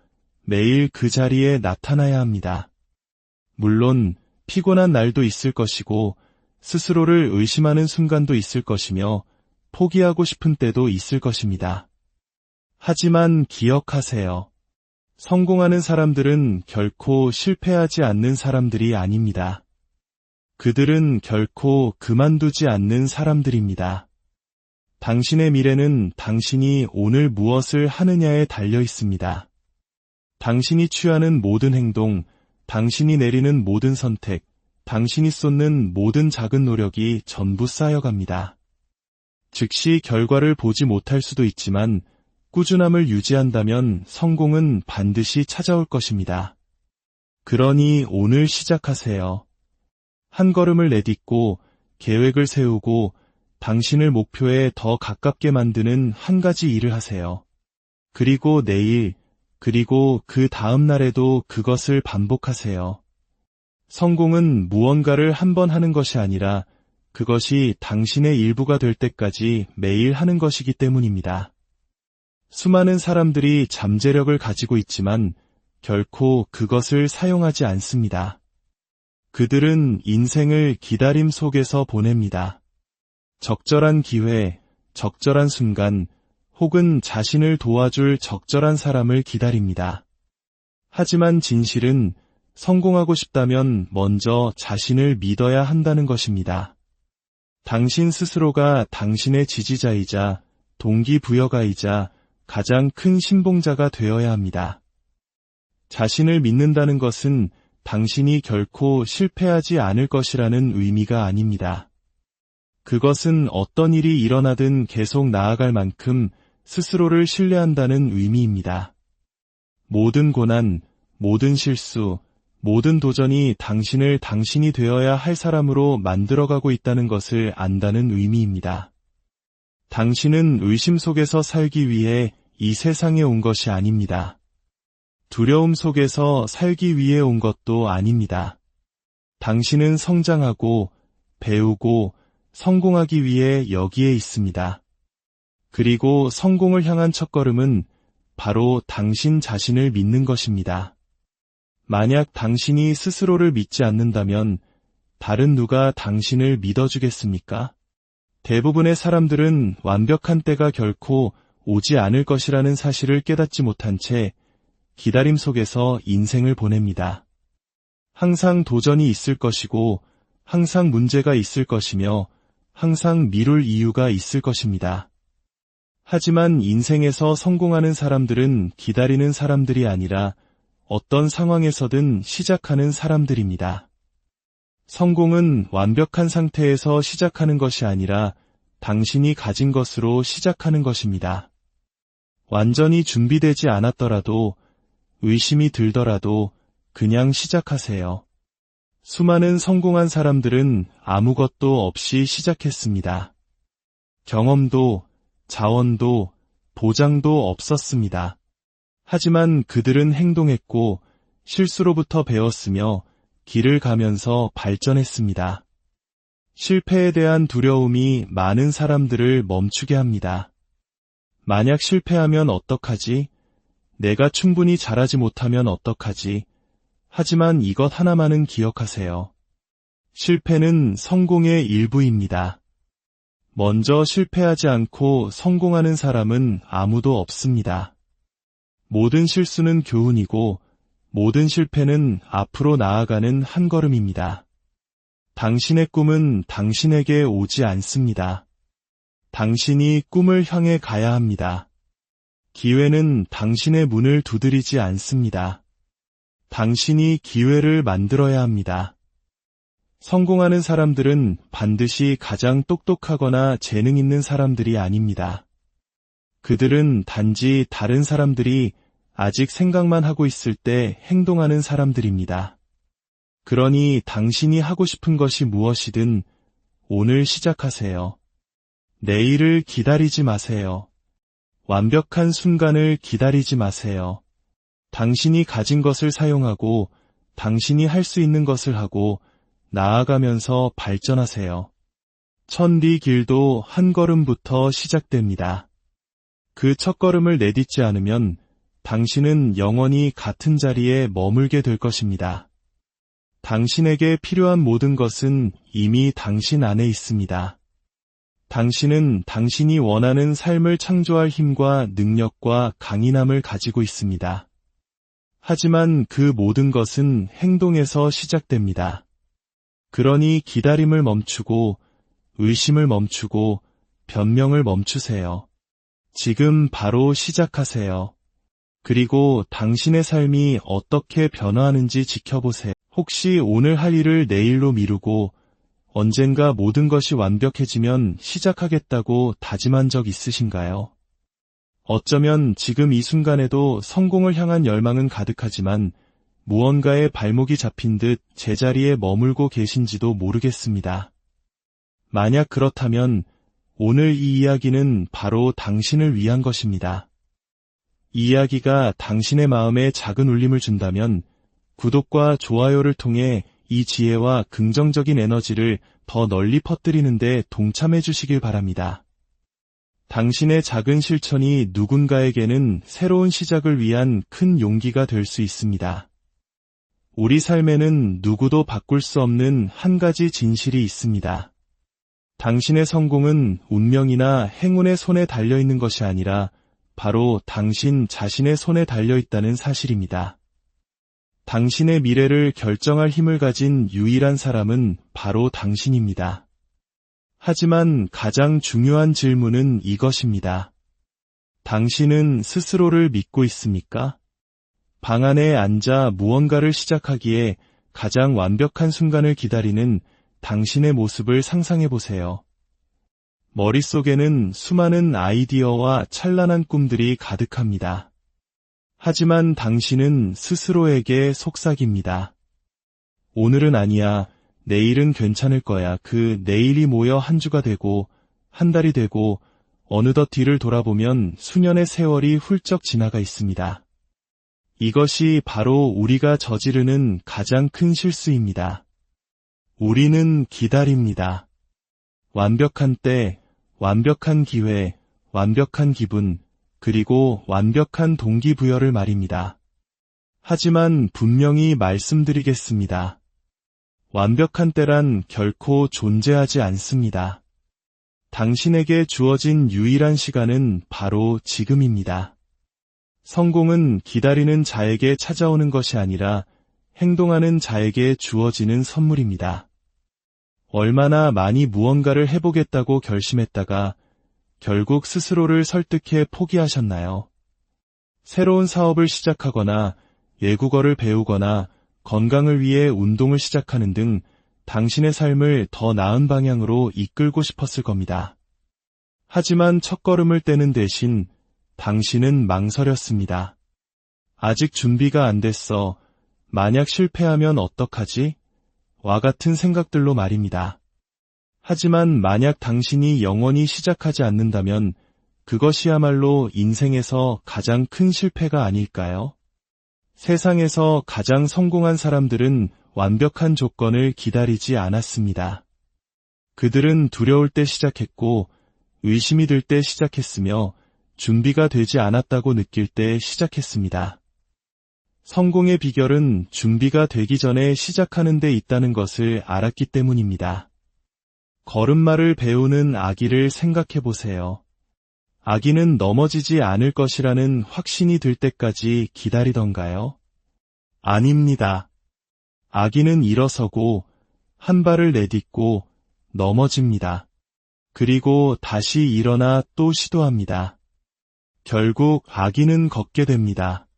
Speaker 1: 매일 그 자리에 나타나야 합니다. 물론 피곤한 날도 있을 것이고 스스로를 의심하는 순간도 있을 것이며 포기하고 싶은 때도 있을 것입니다. 하지만 기억하세요. 성공하는 사람들은 결코 실패하지 않는 사람들이 아닙니다. 그들은 결코 그만두지 않는 사람들입니다. 당신의 미래는 당신이 오늘 무엇을 하느냐에 달려 있습니다. 당신이 취하는 모든 행동, 당신이 내리는 모든 선택, 당신이 쏟는 모든 작은 노력이 전부 쌓여갑니다. 즉시 결과를 보지 못할 수도 있지만 꾸준함을 유지한다면 성공은 반드시 찾아올 것입니다. 그러니 오늘 시작하세요. 한 걸음을 내딛고 계획을 세우고 당신을 목표에 더 가깝게 만드는 한 가지 일을 하세요. 그리고 내일, 그리고 그 다음 날에도 그것을 반복하세요. 성공은 무언가를 한 번 하는 것이 아니라 그것이 당신의 일부가 될 때까지 매일 하는 것이기 때문입니다. 수많은 사람들이 잠재력을 가지고 있지만 결코 그것을 사용하지 않습니다. 그들은 인생을 기다림 속에서 보냅니다. 적절한 기회, 적절한 순간, 혹은 자신을 도와줄 적절한 사람을 기다립니다. 하지만 진실은 성공하고 싶다면 먼저 자신을 믿어야 한다는 것입니다. 당신 스스로가 당신의 지지자이자 동기부여가이자 가장 큰 신봉자가 되어야 합니다. 자신을 믿는다는 것은 당신이 결코 실패하지 않을 것이라는 의미가 아닙니다. 그것은 어떤 일이 일어나든 계속 나아갈 만큼 스스로를 신뢰한다는 의미입니다. 모든 고난, 모든 실수, 모든 도전이 당신을 당신이 되어야 할 사람으로 만들어가고 있다는 것을 안다는 의미입니다. 당신은 의심 속에서 살기 위해 이 세상에 온 것이 아닙니다. 두려움 속에서 살기 위해 온 것도 아닙니다. 당신은 성장하고 배우고 성공하기 위해 여기에 있습니다. 그리고 성공을 향한 첫걸음은 바로 당신 자신을 믿는 것입니다. 만약 당신이 스스로를 믿지 않는다면 다른 누가 당신을 믿어주겠습니까? 대부분의 사람들은 완벽한 때가 결코 오지 않을 것이라는 사실을 깨닫지 못한 채 기다림 속에서 인생을 보냅니다. 항상 도전이 있을 것이고 항상 문제가 있을 것이며 항상 미룰 이유가 있을 것입니다. 하지만 인생에서 성공하는 사람들은 기다리는 사람들이 아니라 어떤 상황에서든 시작하는 사람들입니다. 성공은 완벽한 상태에서 시작하는 것이 아니라 당신이 가진 것으로 시작하는 것입니다. 완전히 준비되지 않았더라도 의심이 들더라도 그냥 시작하세요. 수많은 성공한 사람들은 아무것도 없이 시작했습니다. 경험도, 자원도, 보장도 없었습니다. 하지만 그들은 행동했고 실수로부터 배웠으며 길을 가면서 발전했습니다. 실패에 대한 두려움이 많은 사람들을 멈추게 합니다. 만약 실패하면 어떡하지? 내가 충분히 잘하지 못하면 어떡하지? 하지만 이것 하나만은 기억하세요. 실패는 성공의 일부입니다. 먼저 실패하지 않고 성공하는 사람은 아무도 없습니다. 모든 실수는 교훈이고 모든 실패는 앞으로 나아가는 한 걸음입니다. 당신의 꿈은 당신에게 오지 않습니다. 당신이 꿈을 향해 가야 합니다. 기회는 당신의 문을 두드리지 않습니다. 당신이 기회를 만들어야 합니다. 성공하는 사람들은 반드시 가장 똑똑하거나 재능 있는 사람들이 아닙니다. 그들은 단지 다른 사람들이 아직 생각만 하고 있을 때 행동하는 사람들입니다. 그러니 당신이 하고 싶은 것이 무엇이든 오늘 시작하세요. 내일을 기다리지 마세요. 완벽한 순간을 기다리지 마세요. 당신이 가진 것을 사용하고 당신이 할 수 있는 것을 하고 나아가면서 발전하세요. 천리 길도 한 걸음부터 시작됩니다. 그 첫걸음을 내딛지 않으면 당신은 영원히 같은 자리에 머물게 될 것입니다. 당신에게 필요한 모든 것은 이미 당신 안에 있습니다. 당신은 당신이 원하는 삶을 창조할 힘과 능력과 강인함을 가지고 있습니다. 하지만 그 모든 것은 행동에서 시작됩니다. 그러니 기다림을 멈추고 의심을 멈추고 변명을 멈추세요. 지금 바로 시작하세요. 그리고 당신의 삶이 어떻게 변화하는지 지켜보세요. 혹시 오늘 할 일을 내일로 미루고 언젠가 모든 것이 완벽해지면 시작하겠다고 다짐한 적 있으신가요? 어쩌면 지금 이 순간에도 성공을 향한 열망은 가득하지만 무언가에 발목이 잡힌 듯 제자리에 머물고 계신지도 모르겠습니다. 만약 그렇다면 오늘 이 이야기는 바로 당신을 위한 것입니다. 이 이야기가 당신의 마음에 작은 울림을 준다면 구독과 좋아요를 통해 이 지혜와 긍정적인 에너지를 더 널리 퍼뜨리는 데 동참해 주시길 바랍니다. 당신의 작은 실천이 누군가에게는 새로운 시작을 위한 큰 용기가 될 수 있습니다. 우리 삶에는 누구도 바꿀 수 없는 한 가지 진실이 있습니다. 당신의 성공은 운명이나 행운의 손에 달려있는 것이 아니라 바로 당신 자신의 손에 달려있다는 사실입니다. 당신의 미래를 결정할 힘을 가진 유일한 사람은 바로 당신입니다. 하지만 가장 중요한 질문은 이것입니다. 당신은 스스로를 믿고 있습니까? 방 안에 앉아 무언가를 시작하기에 가장 완벽한 순간을 기다리는 당신의 모습을 상상해 보세요. 머릿속에는 수많은 아이디어와 찬란한 꿈들이 가득합니다. 하지만 당신은 스스로에게 속삭입니다. 오늘은 아니야. 내일은 괜찮을 거야. 그 내일이 모여 한 주가 되고 한 달이 되고 어느덧 뒤를 돌아보면 수년의 세월이 훌쩍 지나가 있습니다. 이것이 바로 우리가 저지르는 가장 큰 실수입니다. 우리는 기다립니다. 완벽한 때, 완벽한 기회, 완벽한 기분, 그리고 완벽한 동기부여를 말입니다. 하지만 분명히 말씀드리겠습니다. 완벽한 때란 결코 존재하지 않습니다. 당신에게 주어진 유일한 시간은 바로 지금입니다. 성공은 기다리는 자에게 찾아오는 것이 아니라 행동하는 자에게 주어지는 선물입니다. 얼마나 많이 무언가를 해보겠다고 결심했다가 결국 스스로를 설득해 포기하셨나요? 새로운 사업을 시작하거나 외국어를 배우거나 건강을 위해 운동을 시작하는 등 당신의 삶을 더 나은 방향으로 이끌고 싶었을 겁니다. 하지만 첫걸음을 떼는 대신 당신은 망설였습니다. 아직 준비가 안 됐어. 만약 실패하면 어떡하지? 와 같은 생각들로 말입니다. 하지만 만약 당신이 영원히 시작하지 않는다면 그것이야말로 인생에서 가장 큰 실패가 아닐까요? 세상에서 가장 성공한 사람들은 완벽한 조건을 기다리지 않았습니다. 그들은 두려울 때 시작했고 의심이 들 때 시작했으며 준비가 되지 않았다고 느낄 때 시작했습니다. 성공의 비결은 준비가 되기 전에 시작하는 데 있다는 것을 알았기 때문입니다. 걸음마를 배우는 아기를 생각해 보세요. 아기는 넘어지지 않을 것이라는 확신이 들 때까지 기다리던가요? 아닙니다. 아기는 일어서고 한 발을 내딛고 넘어집니다. 그리고 다시 일어나 또 시도합니다. 결국 아기는 걷게 됩니다.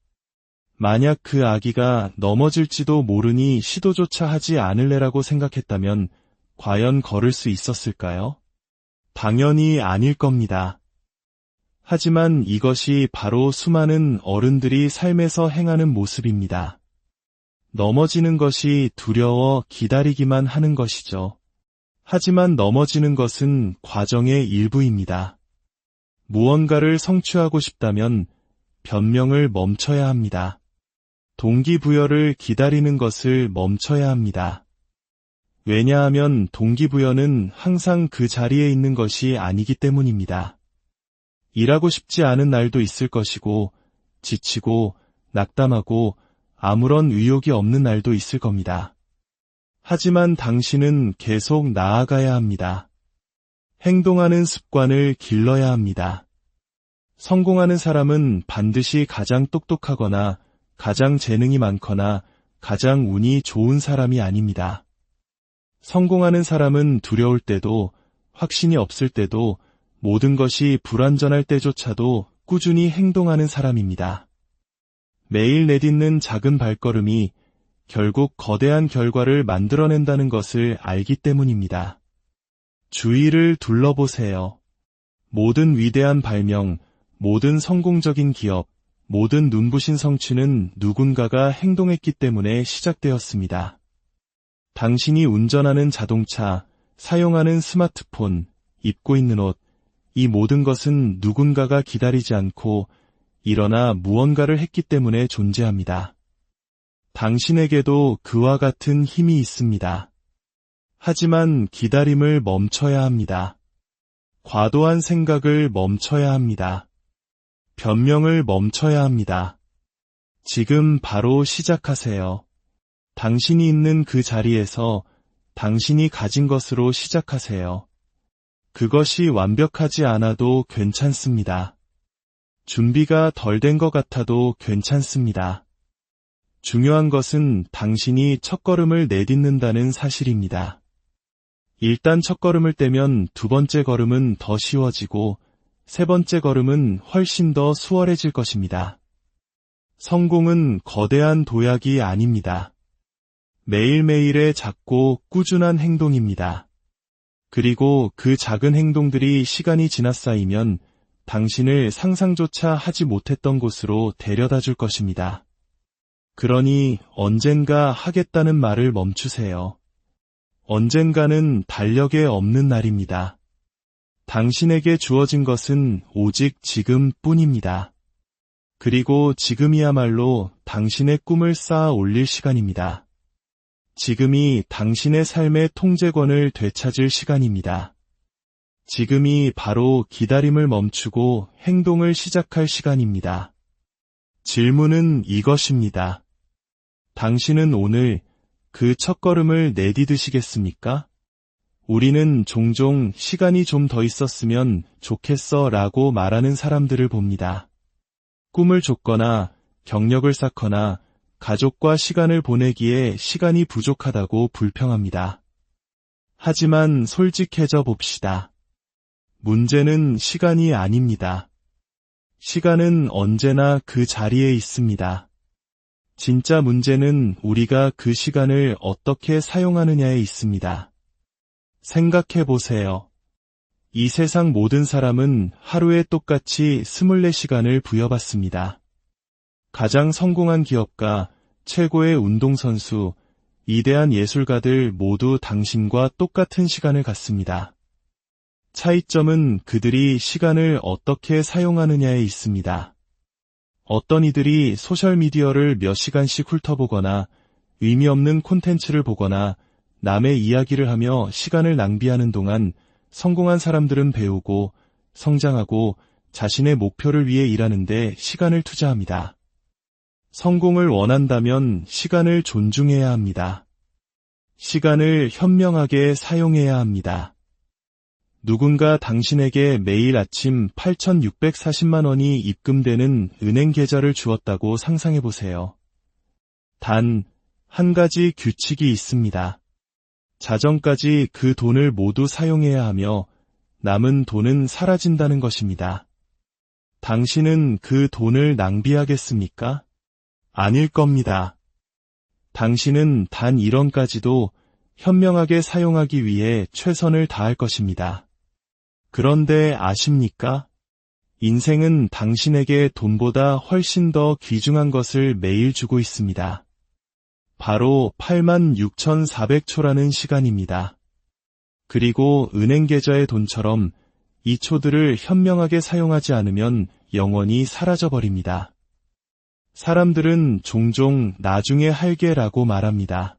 Speaker 1: 만약 그 아기가 넘어질지도 모르니 시도조차 하지 않을래라고 생각했다면 과연 걸을 수 있었을까요? 당연히 아닐 겁니다. 하지만 이것이 바로 수많은 어른들이 삶에서 행하는 모습입니다. 넘어지는 것이 두려워 기다리기만 하는 것이죠. 하지만 넘어지는 것은 과정의 일부입니다. 무언가를 성취하고 싶다면 변명을 멈춰야 합니다. 동기부여를 기다리는 것을 멈춰야 합니다. 왜냐하면 동기부여는 항상 그 자리에 있는 것이 아니기 때문입니다. 일하고 싶지 않은 날도 있을 것이고 지치고 낙담하고 아무런 의욕이 없는 날도 있을 겁니다. 하지만 당신은 계속 나아가야 합니다. 행동하는 습관을 길러야 합니다. 성공하는 사람은 반드시 가장 똑똑하거나 가장 재능이 많거나 가장 운이 좋은 사람이 아닙니다. 성공하는 사람은 두려울 때도 확신이 없을 때도 모든 것이 불완전할 때조차도 꾸준히 행동하는 사람입니다. 매일 내딛는 작은 발걸음이 결국 거대한 결과를 만들어낸다는 것을 알기 때문입니다. 주위를 둘러보세요. 모든 위대한 발명, 모든 성공적인 기업, 모든 눈부신 성취는 누군가가 행동했기 때문에 시작되었습니다. 당신이 운전하는 자동차, 사용하는 스마트폰, 입고 있는 옷, 이 모든 것은 누군가가 기다리지 않고 일어나 무언가를 했기 때문에 존재합니다. 당신에게도 그와 같은 힘이 있습니다. 하지만 기다림을 멈춰야 합니다. 과도한 생각을 멈춰야 합니다. 변명을 멈춰야 합니다. 지금 바로 시작하세요. 당신이 있는 그 자리에서 당신이 가진 것으로 시작하세요. 그것이 완벽하지 않아도 괜찮습니다. 준비가 덜 된 것 같아도 괜찮습니다. 중요한 것은 당신이 첫걸음을 내딛는다는 사실입니다. 일단 첫걸음을 떼면 두 번째 걸음은 더 쉬워지고 세 번째 걸음은 훨씬 더 수월해질 것입니다. 성공은 거대한 도약이 아닙니다. 매일매일의 작고 꾸준한 행동입니다. 그리고 그 작은 행동들이 시간이 지나 쌓이면 당신을 상상조차 하지 못했던 곳으로 데려다 줄 것입니다. 그러니 언젠가 하겠다는 말을 멈추세요. 언젠가는 달력에 없는 날입니다. 당신에게 주어진 것은 오직 지금뿐입니다. 그리고 지금이야말로 당신의 꿈을 쌓아 올릴 시간입니다. 지금이 당신의 삶의 통제권을 되찾을 시간입니다. 지금이 바로 기다림을 멈추고 행동을 시작할 시간입니다. 질문은 이것입니다. 당신은 오늘 그 첫걸음을 내디디시겠습니까? 우리는 종종 시간이 좀 더 있었으면 좋겠어 라고 말하는 사람들을 봅니다. 꿈을 쫓거나 경력을 쌓거나 가족과 시간을 보내기에 시간이 부족하다고 불평합니다. 하지만 솔직해져 봅시다. 문제는 시간이 아닙니다. 시간은 언제나 그 자리에 있습니다. 진짜 문제는 우리가 그 시간을 어떻게 사용하느냐에 있습니다. 생각해 보세요. 이 세상 모든 사람은 하루에 똑같이 24시간을 부여받습니다. 가장 성공한 기업가, 최고의 운동선수, 위대한 예술가들 모두 당신과 똑같은 시간을 갖습니다. 차이점은 그들이 시간을 어떻게 사용하느냐에 있습니다. 어떤 이들이 소셜미디어를 몇 시간씩 훑어보거나 의미 없는 콘텐츠를 보거나 남의 이야기를 하며 시간을 낭비하는 동안 성공한 사람들은 배우고 성장하고 자신의 목표를 위해 일하는데 시간을 투자합니다. 성공을 원한다면 시간을 존중해야 합니다. 시간을 현명하게 사용해야 합니다. 누군가 당신에게 매일 아침 8,640만 원이 입금되는 은행 계좌를 주었다고 상상해 보세요. 단, 한 가지 규칙이 있습니다. 자정까지 그 돈을 모두 사용해야 하며 남은 돈은 사라진다는 것입니다. 당신은 그 돈을 낭비하겠습니까? 아닐 겁니다. 당신은 단 1원까지도 현명하게 사용하기 위해 최선을 다할 것입니다. 그런데 아십니까? 인생은 당신에게 돈보다 훨씬 더 귀중한 것을 매일 주고 있습니다. 바로 86,400초라는 시간입니다. 그리고 은행 계좌의 돈처럼 이 초들을 현명하게 사용하지 않으면 영원히 사라져버립니다. 사람들은 종종 나중에 할게라고 말합니다.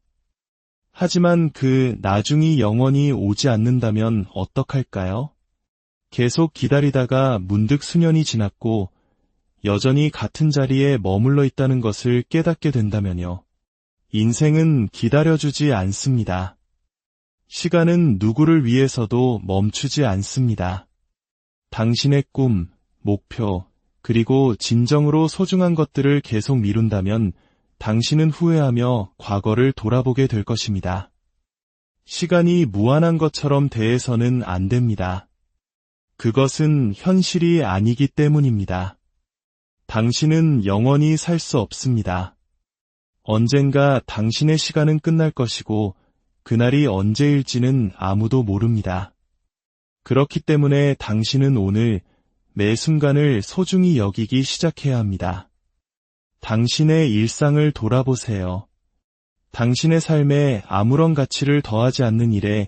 Speaker 1: 하지만 그 나중이 영원히 오지 않는다면 어떡할까요? 계속 기다리다가 문득 수년이 지났고 여전히 같은 자리에 머물러 있다는 것을 깨닫게 된다면요. 인생은 기다려주지 않습니다. 시간은 누구를 위해서도 멈추지 않습니다. 당신의 꿈, 목표, 그리고 진정으로 소중한 것들을 계속 미룬다면 당신은 후회하며 과거를 돌아보게 될 것입니다. 시간이 무한한 것처럼 대해서는 안 됩니다. 그것은 현실이 아니기 때문입니다. 당신은 영원히 살 수 없습니다. 언젠가 당신의 시간은 끝날 것이고 그날이 언제일지는 아무도 모릅니다. 그렇기 때문에 당신은 오늘 매 순간을 소중히 여기기 시작해야 합니다. 당신의 일상을 돌아보세요. 당신의 삶에 아무런 가치를 더하지 않는 일에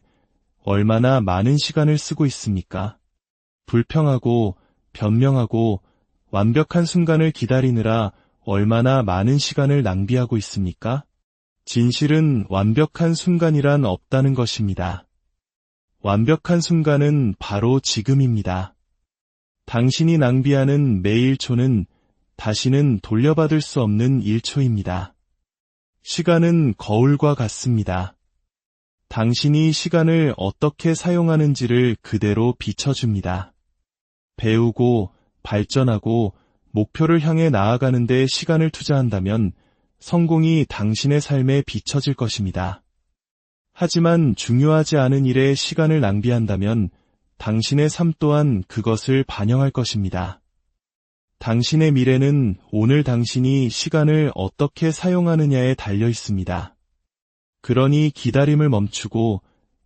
Speaker 1: 얼마나 많은 시간을 쓰고 있습니까? 불평하고 변명하고 완벽한 순간을 기다리느라 얼마나 많은 시간을 낭비하고 있습니까? 진실은 완벽한 순간이란 없다는 것입니다. 완벽한 순간은 바로 지금입니다. 당신이 낭비하는 매 1초는 다시는 돌려받을 수 없는 1초입니다. 시간은 거울과 같습니다. 당신이 시간을 어떻게 사용하는지를 그대로 비춰줍니다. 배우고 발전하고 목표를 향해 나아가는 데 시간을 투자한다면 성공이 당신의 삶에 비춰질 것입니다. 하지만 중요하지 않은 일에 시간을 낭비한다면 당신의 삶 또한 그것을 반영할 것입니다. 당신의 미래는 오늘 당신이 시간을 어떻게 사용하느냐에 달려 있습니다. 그러니 기다림을 멈추고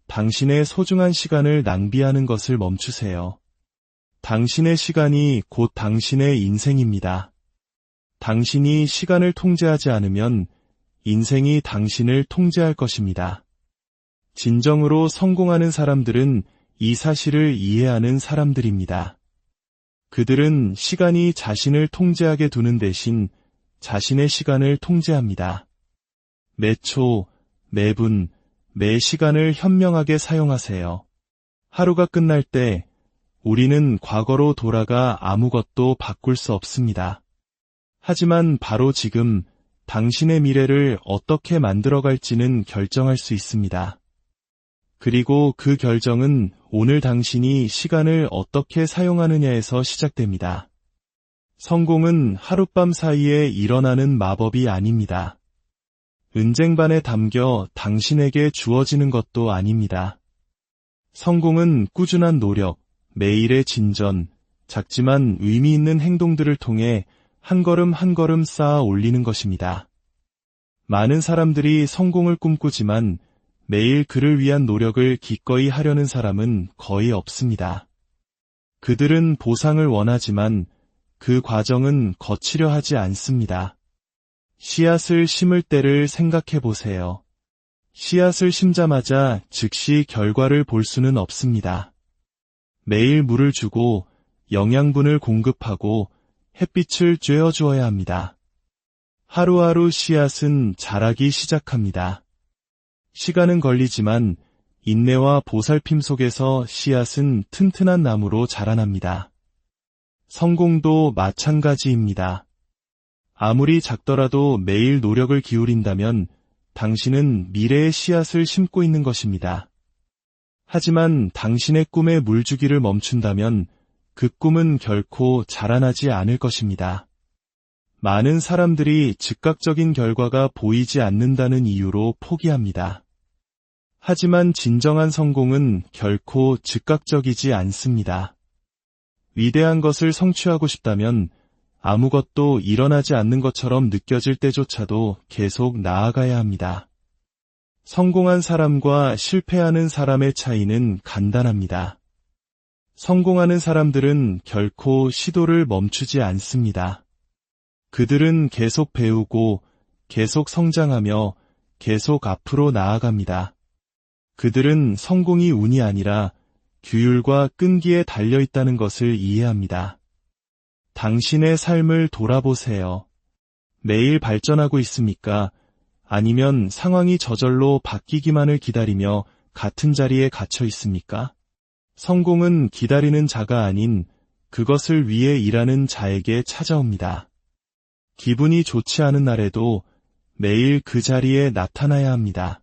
Speaker 1: 당신의 소중한 시간을 낭비하는 것을 멈추세요. 당신의 시간이 곧 당신의 인생입니다. 당신이 시간을 통제하지 않으면 인생이 당신을 통제할 것입니다. 진정으로 성공하는 사람들은 이 사실을 이해하는 사람들입니다. 그들은 시간이 자신을 통제하게 두는 대신 자신의 시간을 통제합니다. 매 초, 매 분, 매 시간을 현명하게 사용하세요. 하루가 끝날 때 우리는 과거로 돌아가 아무것도 바꿀 수 없습니다. 하지만 바로 지금 당신의 미래를 어떻게 만들어갈지는 결정할 수 있습니다. 그리고 그 결정은 오늘 당신이 시간을 어떻게 사용하느냐에서 시작됩니다. 성공은 하룻밤 사이에 일어나는 마법이 아닙니다. 은쟁반에 담겨 당신에게 주어지는 것도 아닙니다. 성공은 꾸준한 노력, 매일의 진전, 작지만 의미 있는 행동들을 통해 한 걸음 한 걸음 쌓아 올리는 것입니다. 많은 사람들이 성공을 꿈꾸지만 매일 그를 위한 노력을 기꺼이 하려는 사람은 거의 없습니다. 그들은 보상을 원하지만 그 과정은 거치려 하지 않습니다. 씨앗을 심을 때를 생각해 보세요. 씨앗을 심자마자 즉시 결과를 볼 수는 없습니다. 매일 물을 주고 영양분을 공급하고 햇빛을 쬐어 주어야 합니다. 하루하루 씨앗은 자라기 시작합니다. 시간은 걸리지만 인내와 보살핌 속에서 씨앗은 튼튼한 나무로 자라납니다. 성공도 마찬가지입니다. 아무리 작더라도 매일 노력을 기울인다면 당신은 미래의 씨앗을 심고 있는 것입니다. 하지만 당신의 꿈에 물주기를 멈춘다면 그 꿈은 결코 자라나지 않을 것입니다. 많은 사람들이 즉각적인 결과가 보이지 않는다는 이유로 포기합니다. 하지만 진정한 성공은 결코 즉각적이지 않습니다. 위대한 것을 성취하고 싶다면 아무것도 일어나지 않는 것처럼 느껴질 때조차도 계속 나아가야 합니다. 성공한 사람과 실패하는 사람의 차이는 간단합니다. 성공하는 사람들은 결코 시도를 멈추지 않습니다. 그들은 계속 배우고 계속 성장하며 계속 앞으로 나아갑니다. 그들은 성공이 운이 아니라 규율과 끈기에 달려 있다는 것을 이해합니다. 당신의 삶을 돌아보세요. 매일 발전하고 있습니까? 아니면 상황이 저절로 바뀌기만을 기다리며 같은 자리에 갇혀 있습니까? 성공은 기다리는 자가 아닌 그것을 위해 일하는 자에게 찾아옵니다. 기분이 좋지 않은 날에도 매일 그 자리에 나타나야 합니다.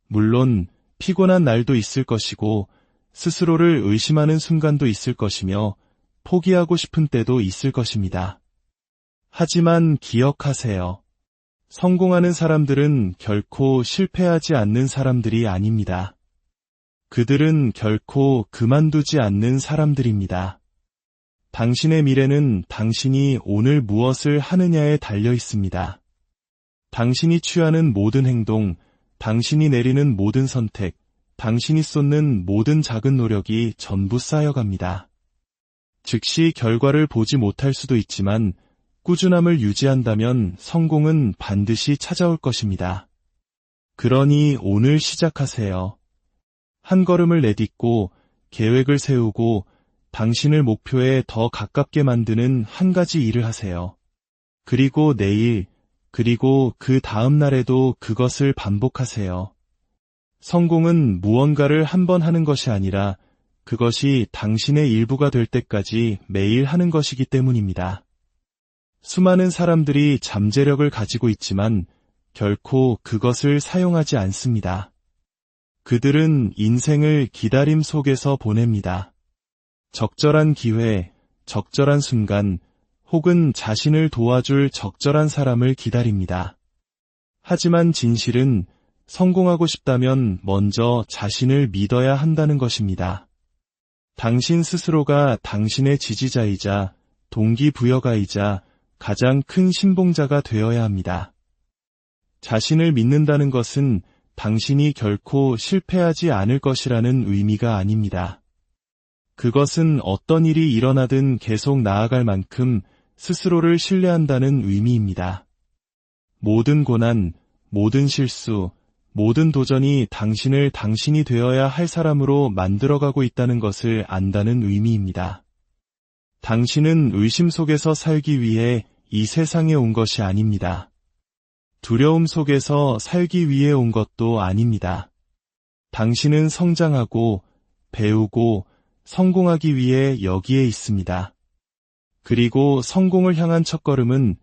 Speaker 1: 물론 피곤한 날도 있을 것이고 스스로를 의심하는 순간도 있을 것이며 포기하고 싶은 때도 있을 것입니다. 하지만 기억하세요. 성공하는 사람들은 결코 실패하지 않는 사람들이 아닙니다. 그들은 결코 그만두지 않는 사람들입니다. 당신의 미래는 당신이 오늘 무엇을 하느냐에 달려 있습니다. 당신이 취하는 모든 행동, 당신이 내리는 모든 선택, 당신이 쏟는 모든 작은 노력이 전부 쌓여갑니다. 즉시 결과를 보지 못할 수도 있지만 꾸준함을 유지한다면 성공은 반드시 찾아올 것입니다. 그러니 오늘 시작하세요. 한 걸음을 내딛고 계획을 세우고 당신을 목표에 더 가깝게 만드는 한 가지 일을 하세요. 그리고 내일, 그리고 그 다음 날에도 그것을 반복하세요. 성공은 무언가를 한 번 하는 것이 아니라 그것이 당신의 일부가 될 때까지 매일 하는 것이기 때문입니다. 수많은 사람들이 잠재력을 가지고 있지만 결코 그것을 사용하지 않습니다. 그들은 인생을 기다림 속에서 보냅니다. 적절한 기회, 적절한 순간, 혹은 자신을 도와줄 적절한 사람을 기다립니다. 하지만 진실은 성공하고 싶다면 먼저 자신을 믿어야 한다는 것입니다. 당신 스스로가 당신의 지지자이자 동기부여가이자 가장 큰 신봉자가 되어야 합니다. 자신을 믿는다는 것은 당신이 결코 실패하지 않을 것이라는 의미가 아닙니다. 그것은 어떤 일이 일어나든 계속 나아갈 만큼 스스로를 신뢰한다는 의미입니다. 모든 고난, 모든 실수, 모든 도전이 당신을 당신이 되어야 할 사람으로 만들어가고 있다는 것을 안다는 의미입니다. 당신은 의심 속에서 살기 위해 이 세상에 온 것이 아닙니다. 두려움 속에서 살기 위해 온 것도 아닙니다. 당신은 성장하고 배우고 성공하기 위해 여기에 있습니다. 그리고 성공을 향한 첫걸음은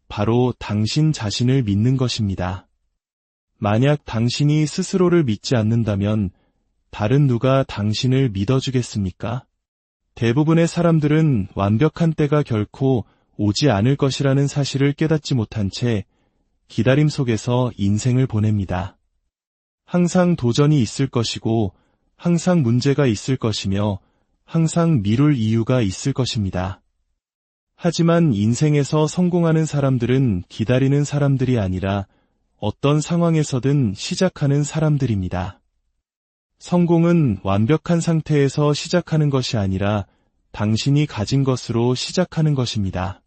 Speaker 1: 바로 당신 자신을 믿는 것입니다. 만약 당신이 스스로를 믿지 않는다면 다른 누가 당신을 믿어주겠습니까? 대부분의 사람들은 완벽한 때가 결코 오지 않을 것이라는 사실을 깨닫지 못한 채 기다림 속에서 인생을 보냅니다. 항상 도전이 있을 것이고 항상 문제가 있을 것이며 항상 미룰 이유가 있을 것입니다. 하지만 인생에서 성공하는 사람들은 기다리는 사람들이 아니라 어떤 상황에서든 시작하는 사람들입니다. 성공은 완벽한 상태에서 시작하는 것이 아니라 당신이 가진 것으로 시작하는 것입니다.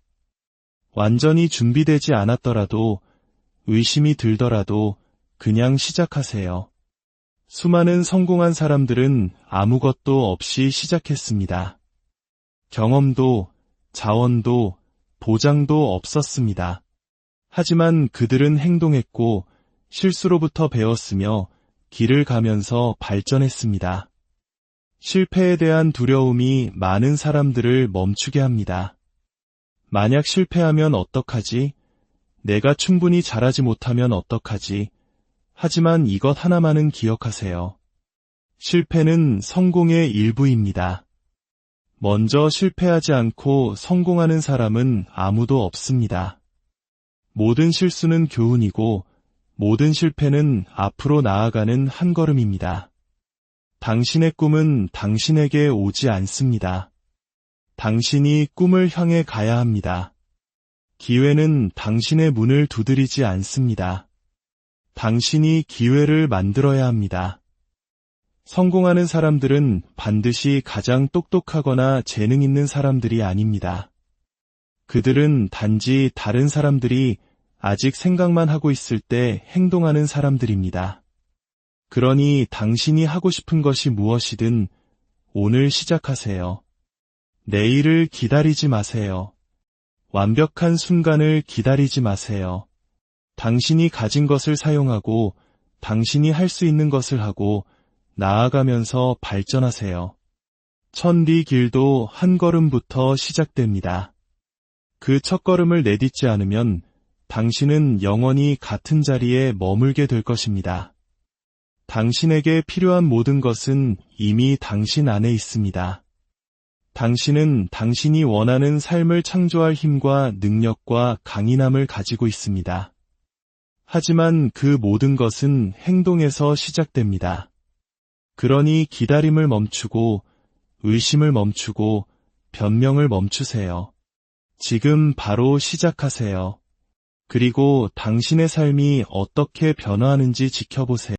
Speaker 1: 완전히 준비되지 않았더라도 의심이 들더라도 그냥 시작하세요. 수많은 성공한 사람들은 아무것도 없이 시작했습니다. 경험도, 자원도, 보장도 없었습니다. 하지만 그들은 행동했고 실수로부터 배웠으며 길을 가면서 발전했습니다. 실패에 대한 두려움이 많은 사람들을 멈추게 합니다. 만약 실패하면 어떡하지? 내가 충분히 잘하지 못하면 어떡하지? 하지만 이것 하나만은 기억하세요. 실패는 성공의 일부입니다. 먼저 실패하지 않고 성공하는 사람은 아무도 없습니다. 모든 실수는 교훈이고 모든 실패는 앞으로 나아가는 한 걸음입니다. 당신의 꿈은 당신에게 오지 않습니다. 당신이 꿈을 향해 가야 합니다. 기회는 당신의 문을 두드리지 않습니다. 당신이 기회를 만들어야 합니다. 성공하는 사람들은 반드시 가장 똑똑하거나 재능 있는 사람들이 아닙니다. 그들은 단지 다른 사람들이 아직 생각만 하고 있을 때 행동하는 사람들입니다. 그러니 당신이 하고 싶은 것이 무엇이든 오늘 시작하세요. 내일을 기다리지 마세요. 완벽한 순간을 기다리지 마세요. 당신이 가진 것을 사용하고 당신이 할 수 있는 것을 하고 나아가면서 발전하세요. 천리 길도 한 걸음부터 시작됩니다. 그 첫걸음을 내딛지 않으면 당신은 영원히 같은 자리에 머물게 될 것입니다. 당신에게 필요한 모든 것은 이미 당신 안에 있습니다. 당신은 당신이 원하는 삶을 창조할 힘과 능력과 강인함을 가지고 있습니다. 하지만 그 모든 것은 행동에서 시작됩니다. 그러니 기다림을 멈추고 의심을 멈추고 변명을 멈추세요. 지금 바로 시작하세요. 그리고 당신의 삶이 어떻게 변화하는지 지켜보세요.